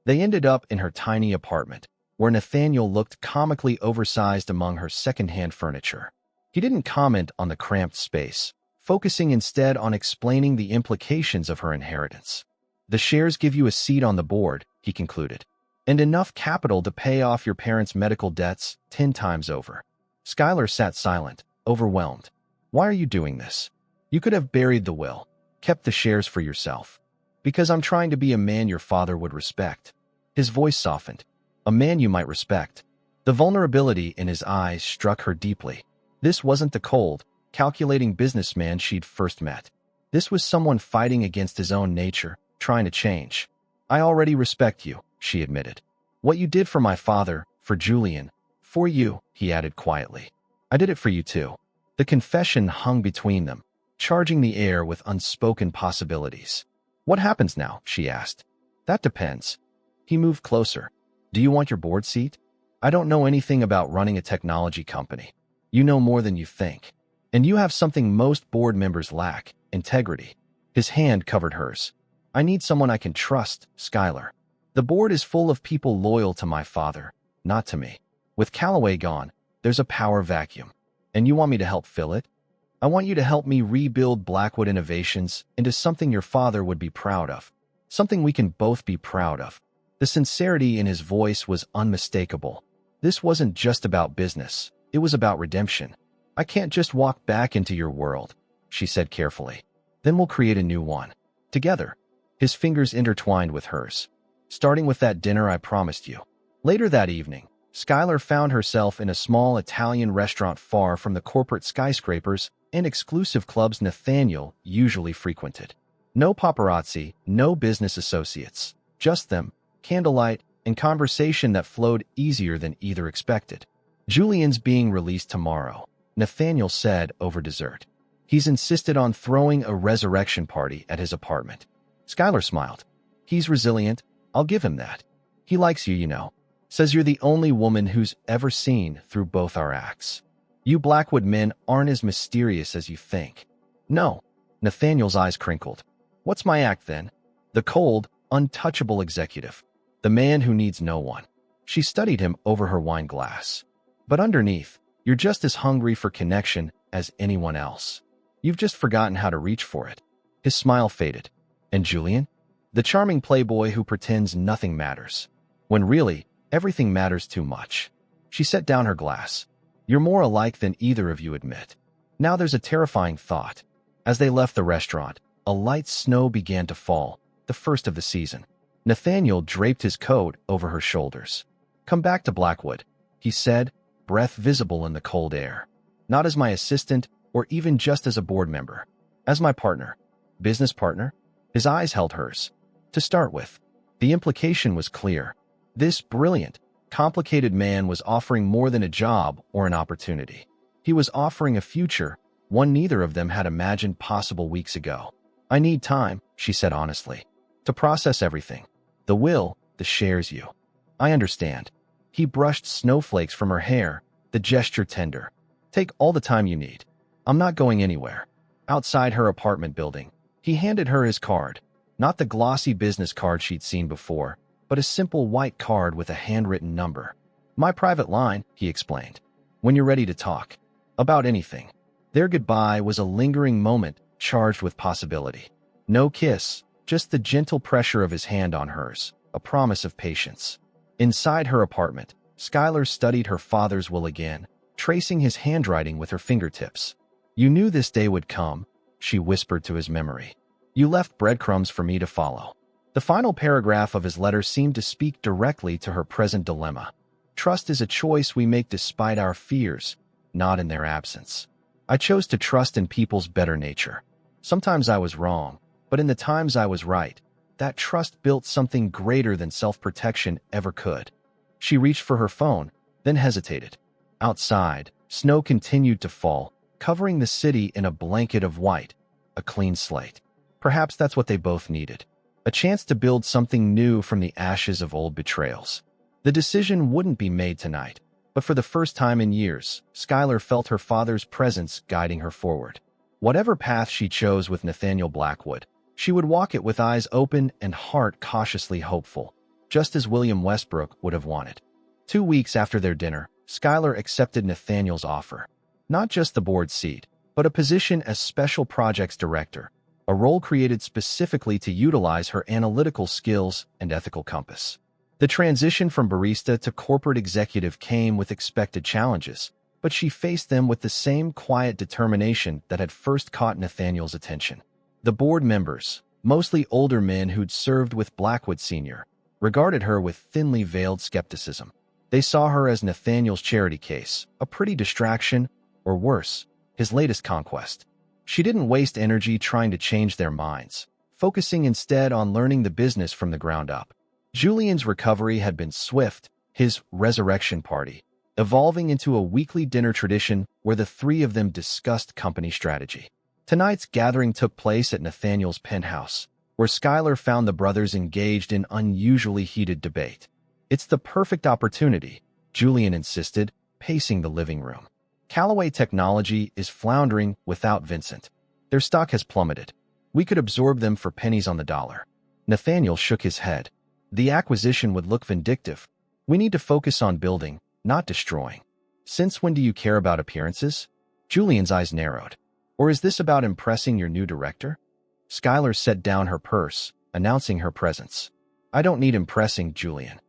They ended up in her tiny apartment, where Nathaniel looked comically oversized among her second-hand furniture. He didn't comment on the cramped space, focusing instead on explaining the implications of her inheritance. The shares give you a seat on the board, he concluded, and enough capital to pay off your parents' medical debts 10 times over. Skylar sat silent, overwhelmed. Why are you doing this? You could have buried the will, kept the shares for yourself. Because I'm trying to be a man your father would respect. His voice softened. A man you might respect. The vulnerability in his eyes struck her deeply. This wasn't the cold, calculating businessman she'd first met. This was someone fighting against his own nature, trying to change. I already respect you, she admitted. What you did for my father, for Julian, for you, he added quietly. I did it for you too. The confession hung between them, charging the air with unspoken possibilities. What happens now? She asked. That depends. He moved closer. Do you want your board seat? I don't know anything about running a technology company. You know more than you think. And you have something most board members lack, integrity. His hand covered hers. I need someone I can trust, Skylar. The board is full of people loyal to my father, not to me. With Calloway gone, there's a power vacuum. And you want me to help fill it? I want you to help me rebuild Blackwood Innovations into something your father would be proud of. Something we can both be proud of. The sincerity in his voice was unmistakable. This wasn't just about business. It was about redemption. I can't just walk back into your world, she said carefully. Then we'll create a new one. Together. His fingers intertwined with hers. Starting with that dinner I promised you. Later that evening, Skylar found herself in a small Italian restaurant far from the corporate skyscrapers and exclusive clubs Nathaniel usually frequented. No paparazzi, no business associates. Just them, candlelight, and conversation that flowed easier than either expected. Julian's being released tomorrow, Nathaniel said over dessert. He's insisted on throwing a resurrection party at his apartment. Skylar smiled. He's resilient, I'll give him that. He likes you, you know. Says you're the only woman who's ever seen through both our acts. You Blackwood men aren't as mysterious as you think. No. Nathaniel's eyes crinkled. What's my act then? The cold, untouchable executive. The man who needs no one. She studied him over her wine glass. But underneath, you're just as hungry for connection as anyone else. You've just forgotten how to reach for it. His smile faded. And Julian? The charming playboy who pretends nothing matters. When really, everything matters too much. She set down her glass. You're more alike than either of you admit. Now there's a terrifying thought. As they left the restaurant, a light snow began to fall, the first of the season. Nathaniel draped his coat over her shoulders. Come back to Blackwood, he said, breath visible in the cold air. Not as my assistant or even just as a board member. As my partner. Business partner? His eyes held hers. To start with, the implication was clear. This brilliant, complicated man was offering more than a job or an opportunity. He was offering a future, one neither of them had imagined possible weeks ago. I need time, she said honestly, to process everything. The will, the shares you. I understand. He brushed snowflakes from her hair, the gesture tender. Take all the time you need. I'm not going anywhere. Outside her apartment building, he handed her his card. Not the glossy business card she'd seen before, but a simple white card with a handwritten number. My private line, he explained. When you're ready to talk. About anything. Their goodbye was a lingering moment charged with possibility. No kiss, just the gentle pressure of his hand on hers. a promise of patience. Inside her apartment, Skylar studied her father's will again, tracing his handwriting with her fingertips. "You knew this day would come," she whispered to his memory. "You left breadcrumbs for me to follow." The final paragraph of his letter seemed to speak directly to her present dilemma. "Trust is a choice we make despite our fears, not in their absence. I chose to trust in people's better nature. Sometimes I was wrong, but in the times I was right, that trust built something greater than self-protection ever could." She reached for her phone, then hesitated. Outside, snow continued to fall, covering the city in a blanket of white, a clean slate. Perhaps that's what they both needed. A chance to build something new from the ashes of old betrayals. The decision wouldn't be made tonight, but for the first time in years, Skylar felt her father's presence guiding her forward. Whatever path she chose with Nathaniel Blackwood, she would walk it with eyes open and heart cautiously hopeful, just as William Westbrook would have wanted. 2 weeks after their dinner, Skylar accepted Nathaniel's offer. Not just the board seat, but a position as Special Projects Director, a role created specifically to utilize her analytical skills and ethical compass. The transition from barista to corporate executive came with expected challenges, but she faced them with the same quiet determination that had first caught Nathaniel's attention. The board members, mostly older men who'd served with Blackwood Sr., regarded her with thinly veiled skepticism. They saw her as Nathaniel's charity case, a pretty distraction, or worse, his latest conquest. She didn't waste energy trying to change their minds, focusing instead on learning the business from the ground up. Julian's recovery had been swift, his resurrection party, evolving into a weekly dinner tradition where the three of them discussed company strategy. Tonight's gathering took place at Nathaniel's penthouse, where Skylar found the brothers engaged in unusually heated debate. "It's the perfect opportunity," Julian insisted, pacing the living room. "Callaway Technology is floundering without Vincent. Their stock has plummeted. We could absorb them for pennies on the dollar." Nathaniel shook his head. "The acquisition would look vindictive. We need to focus on building, not destroying." "Since when do you care about appearances?" Julian's eyes narrowed. "Or is this about impressing your new director?" Skylar set down her purse, announcing her presence. "I don't need impressing, Julian."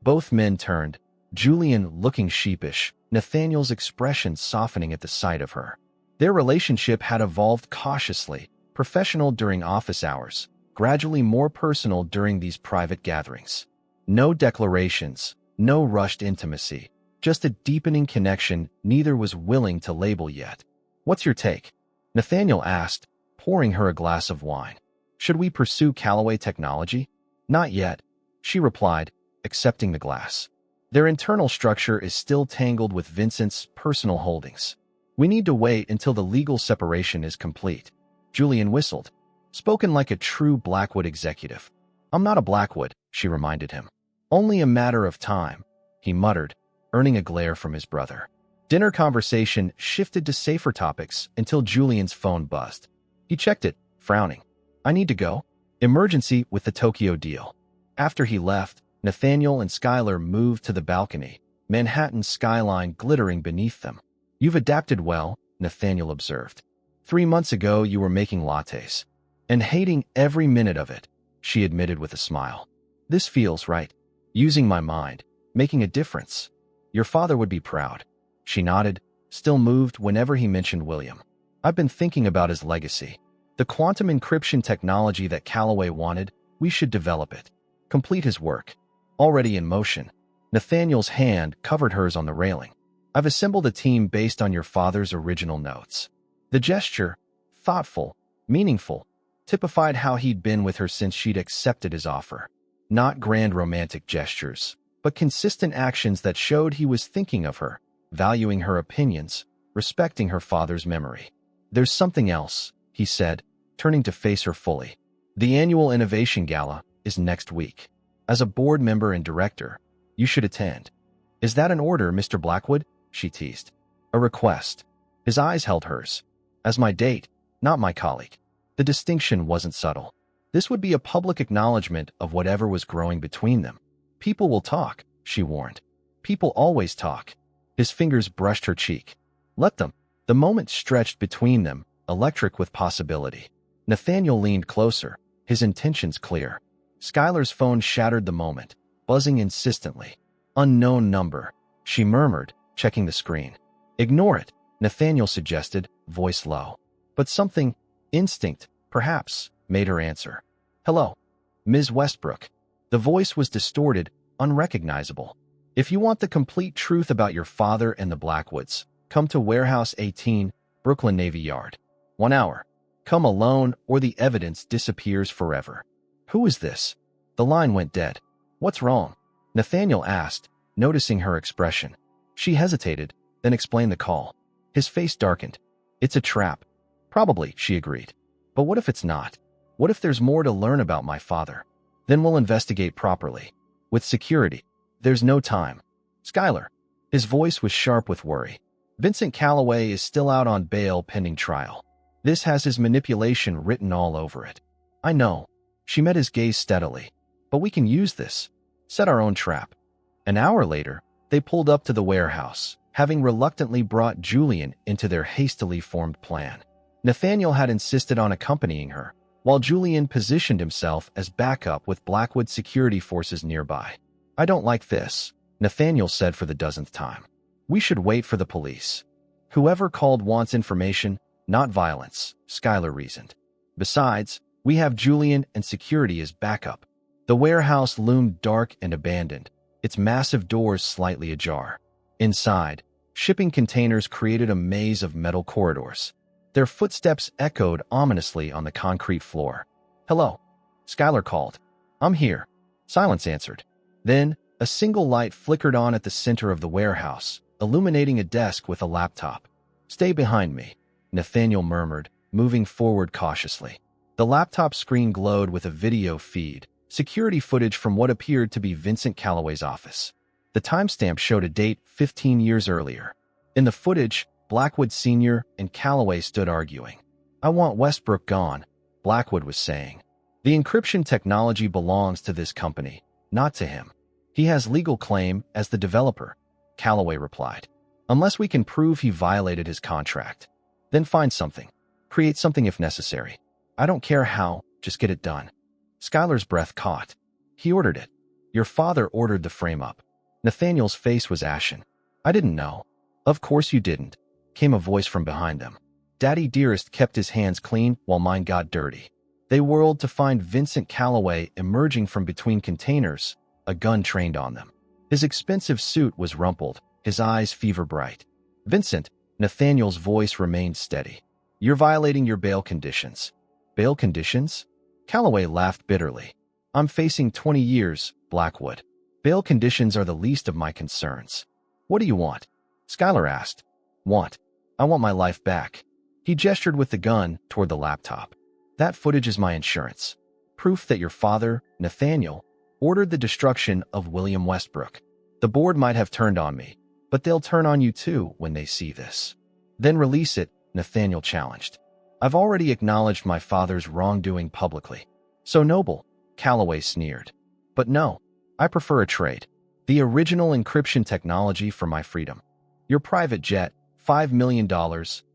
Both men turned, Julian looking sheepish, Nathaniel's expression softening at the sight of her. Their relationship had evolved cautiously, professional during office hours, gradually more personal during these private gatherings. No declarations, no rushed intimacy, just a deepening connection neither was willing to label yet. "What's your take?" Nathaniel asked, pouring her a glass of wine. "Should we pursue Callaway Technology?" "Not yet," she replied, accepting the glass. "Their internal structure is still tangled with Vincent's personal holdings. We need to wait until the legal separation is complete." Julian whistled, spoken like a true Blackwood executive. "I'm not a Blackwood," she reminded him. "Only a matter of time," he muttered, earning a glare from his brother. Dinner conversation shifted to safer topics until Julian's phone buzzed. He checked it, frowning. "I need to go. Emergency with the Tokyo deal." After he left, Nathaniel and Skylar moved to the balcony, Manhattan's skyline glittering beneath them. "You've adapted well," Nathaniel observed. 3 months ago you were making lattes. And hating every minute of it," she admitted with a smile. "This feels right. Using my mind, making a difference. Your father would be proud." She nodded, still moved whenever he mentioned William. "I've been thinking about his legacy. The quantum encryption technology that Callaway wanted, we should develop it. Complete his work. Already in motion." Nathaniel's hand covered hers on the railing. "I've assembled a team based on your father's original notes." The gesture, thoughtful, meaningful, typified how he'd been with her since she'd accepted his offer. Not grand romantic gestures, but consistent actions that showed he was thinking of her, valuing her opinions, respecting her father's memory. "There's something else," he said, turning to face her fully. "The annual Innovation Gala is next week. As a board member and director, you should attend." "Is that an order, Mr. Blackwood?" she teased. "A request." His eyes held hers. "As my date, not my colleague." The distinction wasn't subtle. This would be a public acknowledgement of whatever was growing between them. "People will talk," she warned. "People always talk." His fingers brushed her cheek. "Let them." The moment stretched between them, electric with possibility. Nathaniel leaned closer, his intentions clear. Skylar's phone shattered the moment, buzzing insistently. Unknown number, she murmured, checking the screen. Ignore it, Nathaniel suggested, voice low. But something, instinct, perhaps, made her answer. Hello, Ms. Westbrook. The voice was distorted, unrecognizable. If you want the complete truth about your father and the Blackwoods, come to Warehouse 18, Brooklyn Navy Yard. 1 hour. Come alone or the evidence disappears forever. Who is this? The line went dead. What's wrong? Nathaniel asked, noticing her expression. She hesitated, then explained the call. His face darkened. It's a trap. Probably, she agreed. But what if it's not? What if there's more to learn about my father? Then we'll investigate properly. With security. There's no time. Skylar. His voice was sharp with worry. Vincent Calloway is still out on bail pending trial. This has his manipulation written all over it. I know. She met his gaze steadily. But we can use this. Set our own trap. An hour later, they pulled up to the warehouse, having reluctantly brought Julian into their hastily formed plan. Nathaniel had insisted on accompanying her, while Julian positioned himself as backup with Blackwood security forces nearby. I don't like this, Nathaniel said for the dozenth time. We should wait for the police. Whoever called wants information, not violence, Skylar reasoned. Besides, we have Julian and security as backup. The warehouse loomed dark and abandoned, its massive doors slightly ajar. Inside, shipping containers created a maze of metal corridors. Their footsteps echoed ominously on the concrete floor. Hello, Skylar called. I'm here. Silence answered. Then, a single light flickered on at the center of the warehouse, illuminating a desk with a laptop. Stay behind me, Nathaniel murmured, moving forward cautiously. The laptop screen glowed with a video feed, security footage from what appeared to be Vincent Calloway's office. The timestamp showed a date 15 years earlier. In the footage, Blackwood Sr. and Calloway stood arguing. I want Westbrook gone, Blackwood was saying. The encryption technology belongs to this company, not to him. He has legal claim as the developer, Calloway replied. Unless we can prove he violated his contract. Then find something. Create something if necessary. I don't care how, just get it done. Skylar's breath caught. He ordered it. Your father ordered the frame-up. Nathaniel's face was ashen. I didn't know. Of course you didn't, came a voice from behind them. Daddy Dearest kept his hands clean while mine got dirty. They whirled to find Vincent Calloway emerging from between containers, a gun trained on them. His expensive suit was rumpled, his eyes fever-bright. Vincent, Nathaniel's voice remained steady. You're violating your bail conditions. Bail conditions? Calloway laughed bitterly. I'm facing 20 years, Blackwood. Bail conditions are the least of my concerns. What do you want? Skylar asked. Want? I want my life back. He gestured with the gun toward the laptop. That footage is my insurance. Proof that your father, Nathaniel, ordered the destruction of William Westbrook. The board might have turned on me, but they'll turn on you too when they see this. Then release it, Nathaniel challenged. I've already acknowledged my father's wrongdoing publicly. So noble, Calloway sneered. But no, I prefer a trade. The original encryption technology for my freedom. Your private jet, $5 million,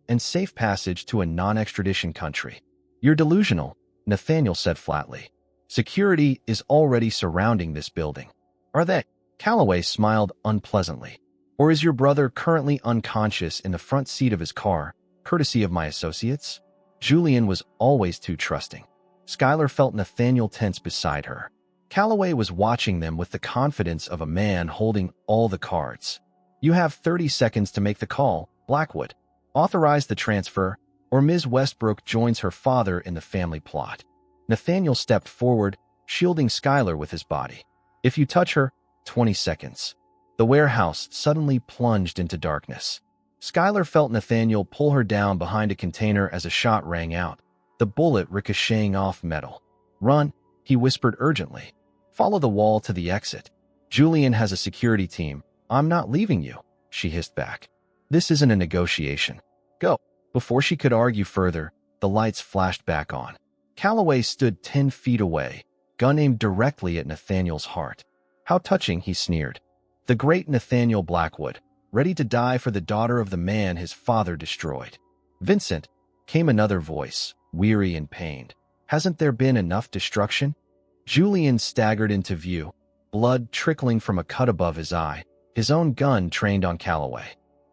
and safe passage to a non-extradition country. You're delusional, Nathaniel said flatly. Security is already surrounding this building. Are they? Calloway smiled unpleasantly. Or is your brother currently unconscious in the front seat of his car, courtesy of my associates? Julian was always too trusting. Skylar felt Nathaniel tense beside her. Calloway was watching them with the confidence of a man holding all the cards. You have 30 seconds to make the call, Blackwood. Authorize the transfer, or Ms. Westbrook joins her father in the family plot. Nathaniel stepped forward, shielding Skylar with his body. If you touch her, 20 seconds. The warehouse suddenly plunged into darkness. Skylar felt Nathaniel pull her down behind a container as a shot rang out, the bullet ricocheting off metal. Run, he whispered urgently. Follow the wall to the exit. Julian has a security team. I'm not leaving you, she hissed back. This isn't a negotiation. Go. Before she could argue further, the lights flashed back on. Calloway stood 10 feet away, gun aimed directly at Nathaniel's heart. How touching, he sneered. The great Nathaniel Blackwood, ready to die for the daughter of the man his father destroyed. Vincent, came another voice, weary and pained. Hasn't there been enough destruction? Julian staggered into view, blood trickling from a cut above his eye, his own gun trained on Calloway.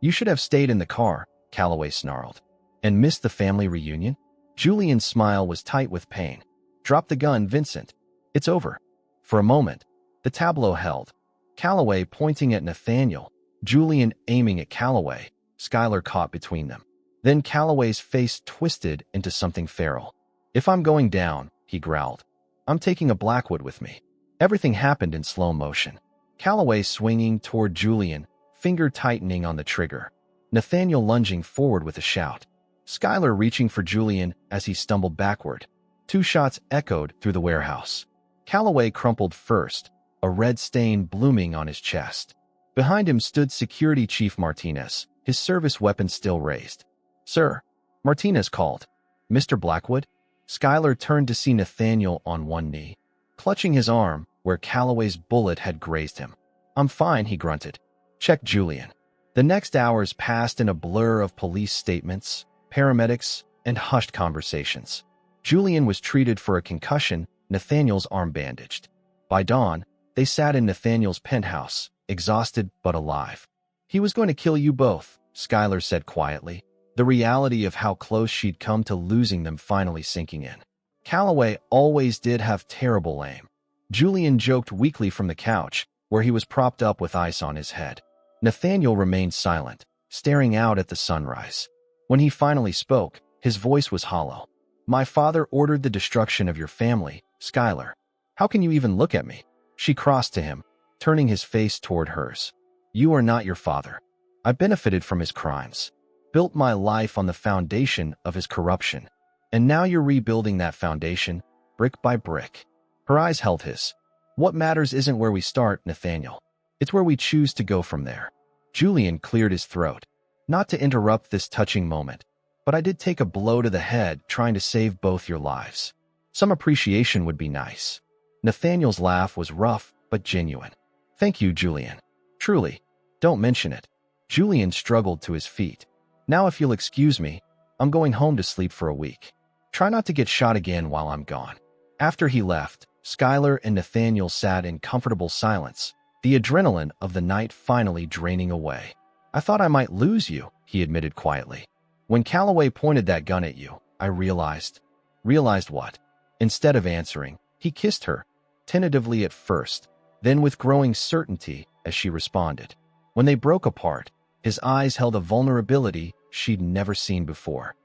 "You should have stayed in the car," Calloway snarled. "And missed the family reunion?" Julian's smile was tight with pain. "Drop the gun, Vincent. It's over." For a moment, the tableau held. Calloway pointing at Nathaniel, Julian aiming at Calloway, Skylar caught between them. Then Calloway's face twisted into something feral. "If I'm going down," he growled, "I'm taking a Blackwood with me." Everything happened in slow motion. Calloway swinging toward Julian, finger tightening on the trigger. Nathaniel lunging forward with a shout. Skylar reaching for Julian as he stumbled backward. 2 shots echoed through the warehouse. Calloway crumpled first, a red stain blooming on his chest. Behind him stood Security Chief Martinez, his service weapon still raised. "Sir," Martinez called. "Mr. Blackwood?" Skylar turned to see Nathaniel on one knee, clutching his arm where Calloway's bullet had grazed him. "I'm fine," he grunted. "Check Julian." The next hours passed in a blur of police statements, paramedics, and hushed conversations. Julian was treated for a concussion, Nathaniel's arm bandaged. By dawn, they sat in Nathaniel's penthouse, exhausted but alive. "He was going to kill you both," Skylar said quietly, the reality of how close she'd come to losing them finally sinking in. Calloway always did have terrible aim. Julian joked weakly from the couch, where he was propped up with ice on his head. Nathaniel remained silent, staring out at the sunrise. When he finally spoke, his voice was hollow. "My father ordered the destruction of your family, Skylar. How can you even look at me?" She crossed to him, turning his face toward hers. "You are not your father. I benefited from his crimes, built my life on the foundation of his corruption. And now you're rebuilding that foundation, brick by brick." Her eyes held his. "What matters isn't where we start, Nathaniel. It's where we choose to go from there." Julian cleared his throat. "Not to interrupt this touching moment, but I did take a blow to the head trying to save both your lives. Some appreciation would be nice." Nathaniel's laugh was rough but genuine. "Thank you, Julian. Truly. Don't mention it." Julian struggled to his feet. "Now if you'll excuse me, I'm going home to sleep for a week. Try not to get shot again while I'm gone." After he left, Skylar and Nathaniel sat in comfortable silence, the adrenaline of the night finally draining away. "I thought I might lose you," he admitted quietly. "When Calloway pointed that gun at you, I realized." "Realized what?" Instead of answering, he kissed her, tentatively at first, then with growing certainty as she responded. When they broke apart, his eyes held a vulnerability she'd never seen before.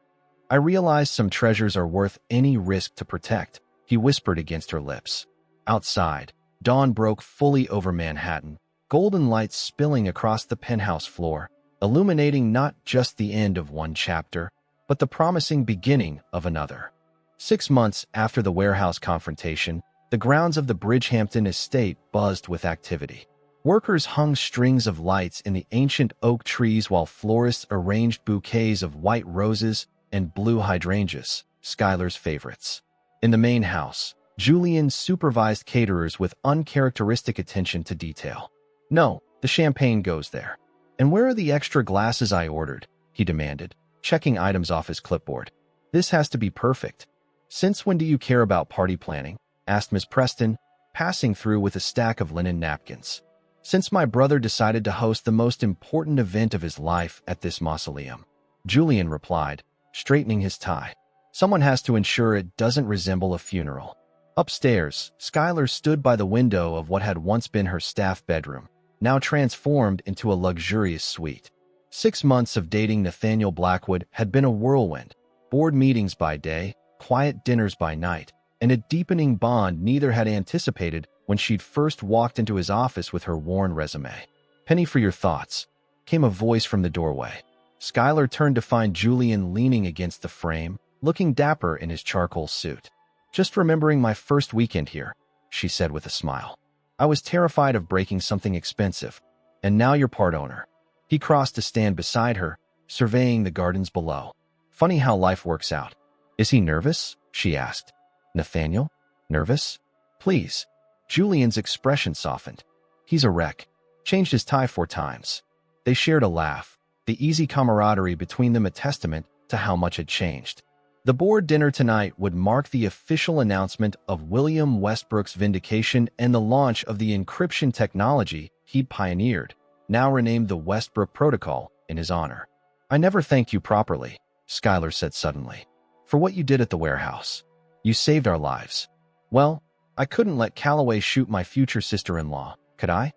"I realized some treasures are worth any risk to protect," he whispered against her lips. Outside, dawn broke fully over Manhattan, golden lights spilling across the penthouse floor, illuminating not just the end of one chapter, but the promising beginning of another. 6 months after the warehouse confrontation, the grounds of the Bridgehampton estate buzzed with activity. Workers hung strings of lights in the ancient oak trees while florists arranged bouquets of white roses and blue hydrangeas, Skylar's favorites. In the main house, Julian supervised caterers with uncharacteristic attention to detail. "No, the champagne goes there." "And where are the extra glasses I ordered?" he demanded, checking items off his clipboard. "This has to be perfect." "Since when do you care about party planning?" asked Miss Preston, passing through with a stack of linen napkins. "Since my brother decided to host the most important event of his life at this mausoleum," Julian replied, straightening his tie. "Someone has to ensure it doesn't resemble a funeral." Upstairs, Skylar stood by the window of what had once been her staff bedroom, now transformed into a luxurious suite. 6 months of dating Nathaniel Blackwood had been a whirlwind, board meetings by day, quiet dinners by night, and a deepening bond neither had anticipated when she'd first walked into his office with her worn resume. "Penny for your thoughts," came a voice from the doorway. Skylar turned to find Julian leaning against the frame, looking dapper in his charcoal suit. "Just remembering my first weekend here," she said with a smile. "I was terrified of breaking something expensive, and now you're part owner." He crossed to stand beside her, surveying the gardens below. "Funny how life works out." "Is he nervous?" she asked. "Nathaniel? Nervous? Please." Julian's expression softened. "He's a wreck. Changed his tie 4 times. They shared a laugh, the easy camaraderie between them a testament to how much had changed. The board dinner tonight would mark the official announcement of William Westbrook's vindication and the launch of the encryption technology he pioneered, now renamed the Westbrook Protocol, in his honor. "I never thanked you properly," Skylar said suddenly, "for what you did at the warehouse. You saved our lives." "Well, I couldn't let Calloway shoot my future sister-in-law, could I?"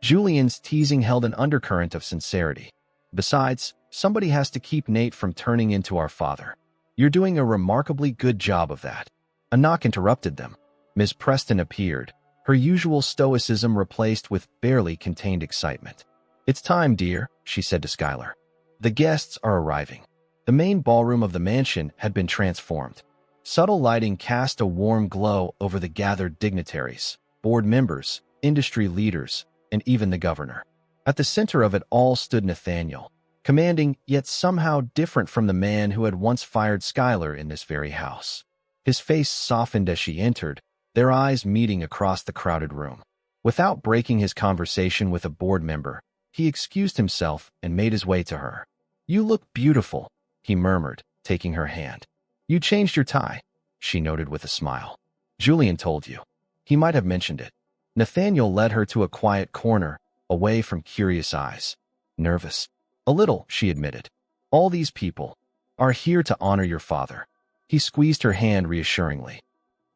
Julian's teasing held an undercurrent of sincerity. "Besides, somebody has to keep Nate from turning into our father. You're doing a remarkably good job of that." A knock interrupted them. Ms. Preston appeared, her usual stoicism replaced with barely contained excitement. "It's time, dear," she said to Skylar. "The guests are arriving." The main ballroom of the mansion had been transformed. Subtle lighting cast a warm glow over the gathered dignitaries, board members, industry leaders, and even the governor. At the center of it all stood Nathaniel, commanding yet somehow different from the man who had once fired Skylar in this very house. His face softened as she entered, their eyes meeting across the crowded room. Without breaking his conversation with a board member, he excused himself and made his way to her. "You look beautiful," he murmured, taking her hand. "You changed your tie," she noted with a smile. "Julian told you." He might have mentioned it. Nathaniel led her to a quiet corner, away from curious eyes. "Nervous?" "A little," she admitted. "All these people are here to honor your father." He squeezed her hand reassuringly.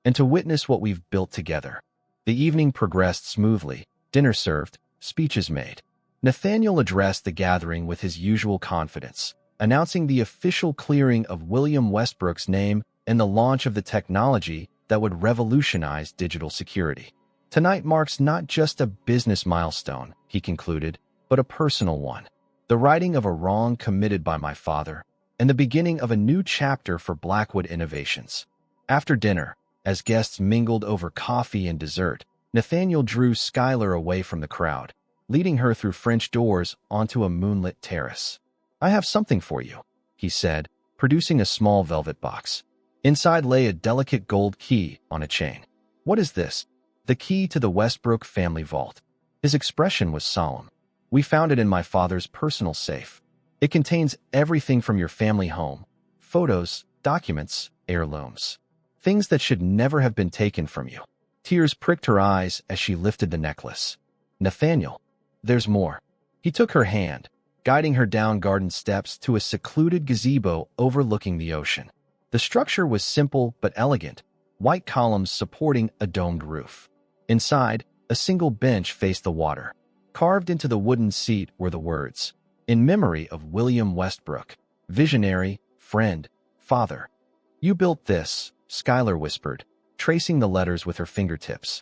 "And to witness what we've built together." The evening progressed smoothly, dinner served, speeches made. Nathaniel addressed the gathering with his usual confidence, announcing the official clearing of William Westbrook's name and the launch of the technology that would revolutionize digital security. "Tonight marks not just a business milestone," he concluded, "but a personal one. The righting of a wrong committed by my father, and the beginning of a new chapter for Blackwood Innovations." After dinner, as guests mingled over coffee and dessert, Nathaniel drew Skylar away from the crowd, leading her through French doors onto a moonlit terrace. "I have something for you," he said, producing a small velvet box. Inside lay a delicate gold key on a chain. "What is this?" "The key to the Westbrook family vault." His expression was solemn. "We found it in my father's personal safe. It contains everything from your family home: photos, documents, heirlooms. Things that should never have been taken from you." Tears pricked her eyes as she lifted the necklace. "Nathaniel, there's more." He took her hand, guiding her down garden steps to a secluded gazebo overlooking the ocean. The structure was simple but elegant, white columns supporting a domed roof. Inside, a single bench faced the water. Carved into the wooden seat were the words, "In memory of William Westbrook, visionary, friend, father." "You built this," Skylar whispered, tracing the letters with her fingertips.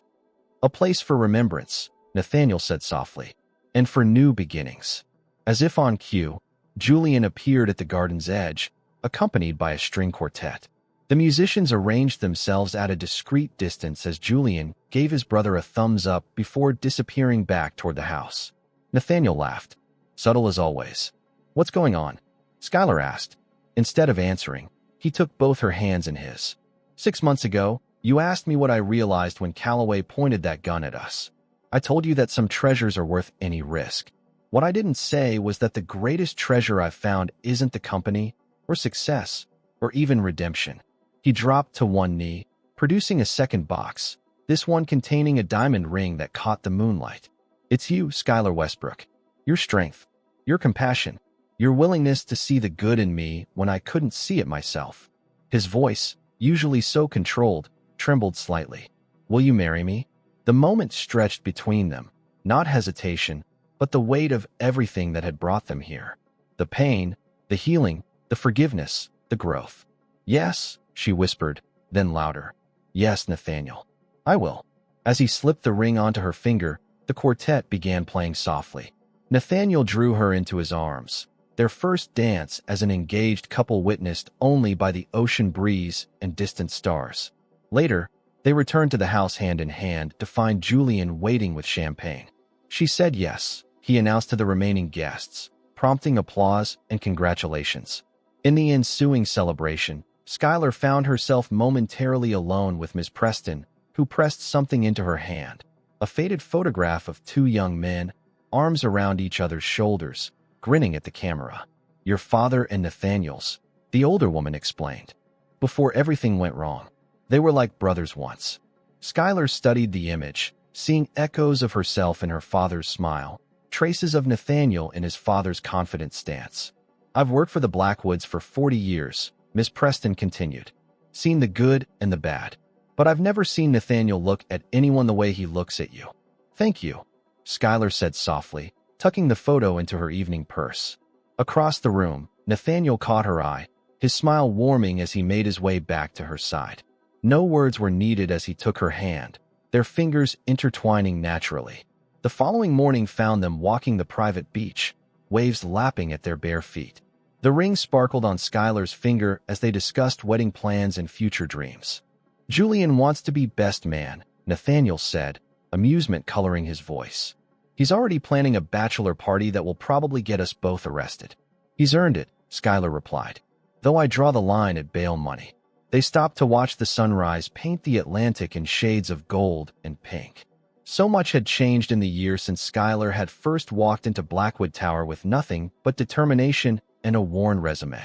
"A place for remembrance," Nathaniel said softly, "and for new beginnings." As if on cue, Julian appeared at the garden's edge, accompanied by a string quartet. The musicians arranged themselves at a discreet distance as Julian gave his brother a thumbs up before disappearing back toward the house. Nathaniel laughed, subtle as always. "What's going on?" Skylar asked. Instead of answering, he took both her hands in his. 6 months ago, you asked me what I realized when Calloway pointed that gun at us. I told you that some treasures are worth any risk. What I didn't say was that the greatest treasure I've found isn't the company, or success, or even redemption. He dropped to one knee, producing a second box, this one containing a diamond ring that caught the moonlight. "It's you, Skylar Westbrook. Your strength, your compassion, your willingness to see the good in me when I couldn't see it myself." His voice, usually so controlled, trembled slightly. "Will you marry me?" The moment stretched between them, not hesitation, but the weight of everything that had brought them here. The pain, the healing, the forgiveness, the growth. "Yes," she whispered, then louder. "Yes, Nathaniel. I will." As he slipped the ring onto her finger, the quartet began playing softly. Nathaniel drew her into his arms, their first dance as an engaged couple witnessed only by the ocean breeze and distant stars. Later, they returned to the house hand in hand to find Julian waiting with champagne. "She said yes," he announced to the remaining guests, prompting applause and congratulations. In the ensuing celebration, Skylar found herself momentarily alone with Miss Preston, who pressed something into her hand. A faded photograph of two young men, arms around each other's shoulders, grinning at the camera. "Your father and Nathaniel's," the older woman explained. before everything went wrong. They were like brothers once. Skylar studied the image, seeing echoes of herself in her father's smile, traces of Nathaniel in his father's confident stance. I've worked for the Blackwoods for 40 years, Miss Preston continued. Seen the good and the bad. But I've never seen Nathaniel look at anyone the way he looks at you. Thank you, Skylar said softly, tucking the photo into her evening purse. Across the room, Nathaniel caught her eye, his smile warming as he made his way back to her side. No words were needed as he took her hand, their fingers intertwining naturally. The following morning found them walking the private beach, waves lapping at their bare feet. The ring sparkled on Skylar's finger as they discussed wedding plans and future dreams. Julian wants to be best man, Nathaniel said, amusement coloring his voice. He's already planning a bachelor party that will probably get us both arrested. He's earned it, Skylar replied. Though I draw the line at bail money. They stopped to watch the sunrise paint the Atlantic in shades of gold and pink. So much had changed in the year since Skylar had first walked into Blackwood Tower with nothing but determination and a worn resume.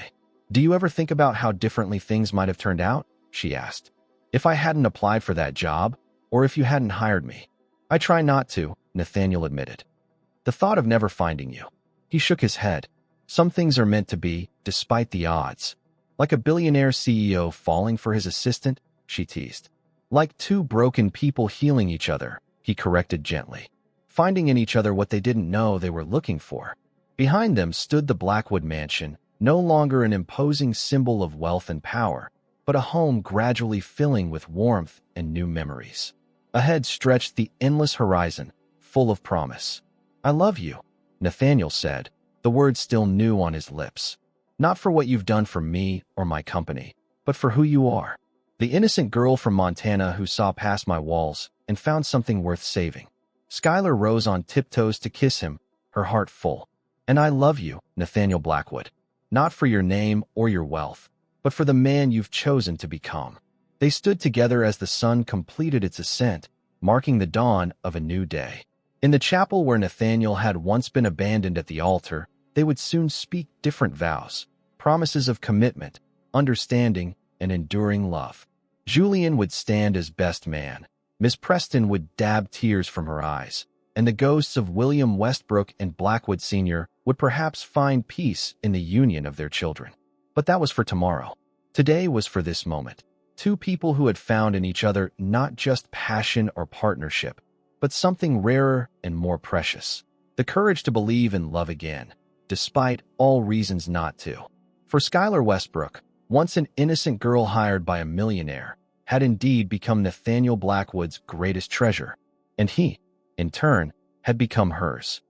Do you ever think about how differently things might have turned out? She asked. If I hadn't applied for that job, or if you hadn't hired me. I try not to, Nathaniel admitted. The thought of never finding you. He shook his head. Some things are meant to be, despite the odds. Like a billionaire CEO falling for his assistant, she teased. Like two broken people healing each other, he corrected gently. Finding in each other what they didn't know they were looking for. Behind them stood the Blackwood mansion, no longer an imposing symbol of wealth and power, but a home gradually filling with warmth and new memories. Ahead stretched the endless horizon, full of promise. I love you, Nathaniel said, the words still new on his lips. Not for what you've done for me or my company, but for who you are. The innocent girl from Montana who saw past my walls and found something worth saving. Skylar rose on tiptoes to kiss him, her heart full. And I love you, Nathaniel Blackwood. Not for your name or your wealth, but for the man you've chosen to become. They stood together as the sun completed its ascent, marking the dawn of a new day. In the chapel where Nathaniel had once been abandoned at the altar, they would soon speak different vows, promises of commitment, understanding, and enduring love. Julian would stand as best man. Miss Preston would dab tears from her eyes, and the ghosts of William Westbrook and Blackwood Sr. would perhaps find peace in the union of their children. But that was for tomorrow. Today was for this moment. Two people who had found in each other not just passion or partnership, but something rarer and more precious. The courage to believe in love again, despite all reasons not to. For Skylar Westbrook, once an innocent girl hired by a millionaire, had indeed become Nathaniel Blackwood's greatest treasure, and he, in turn, had become hers.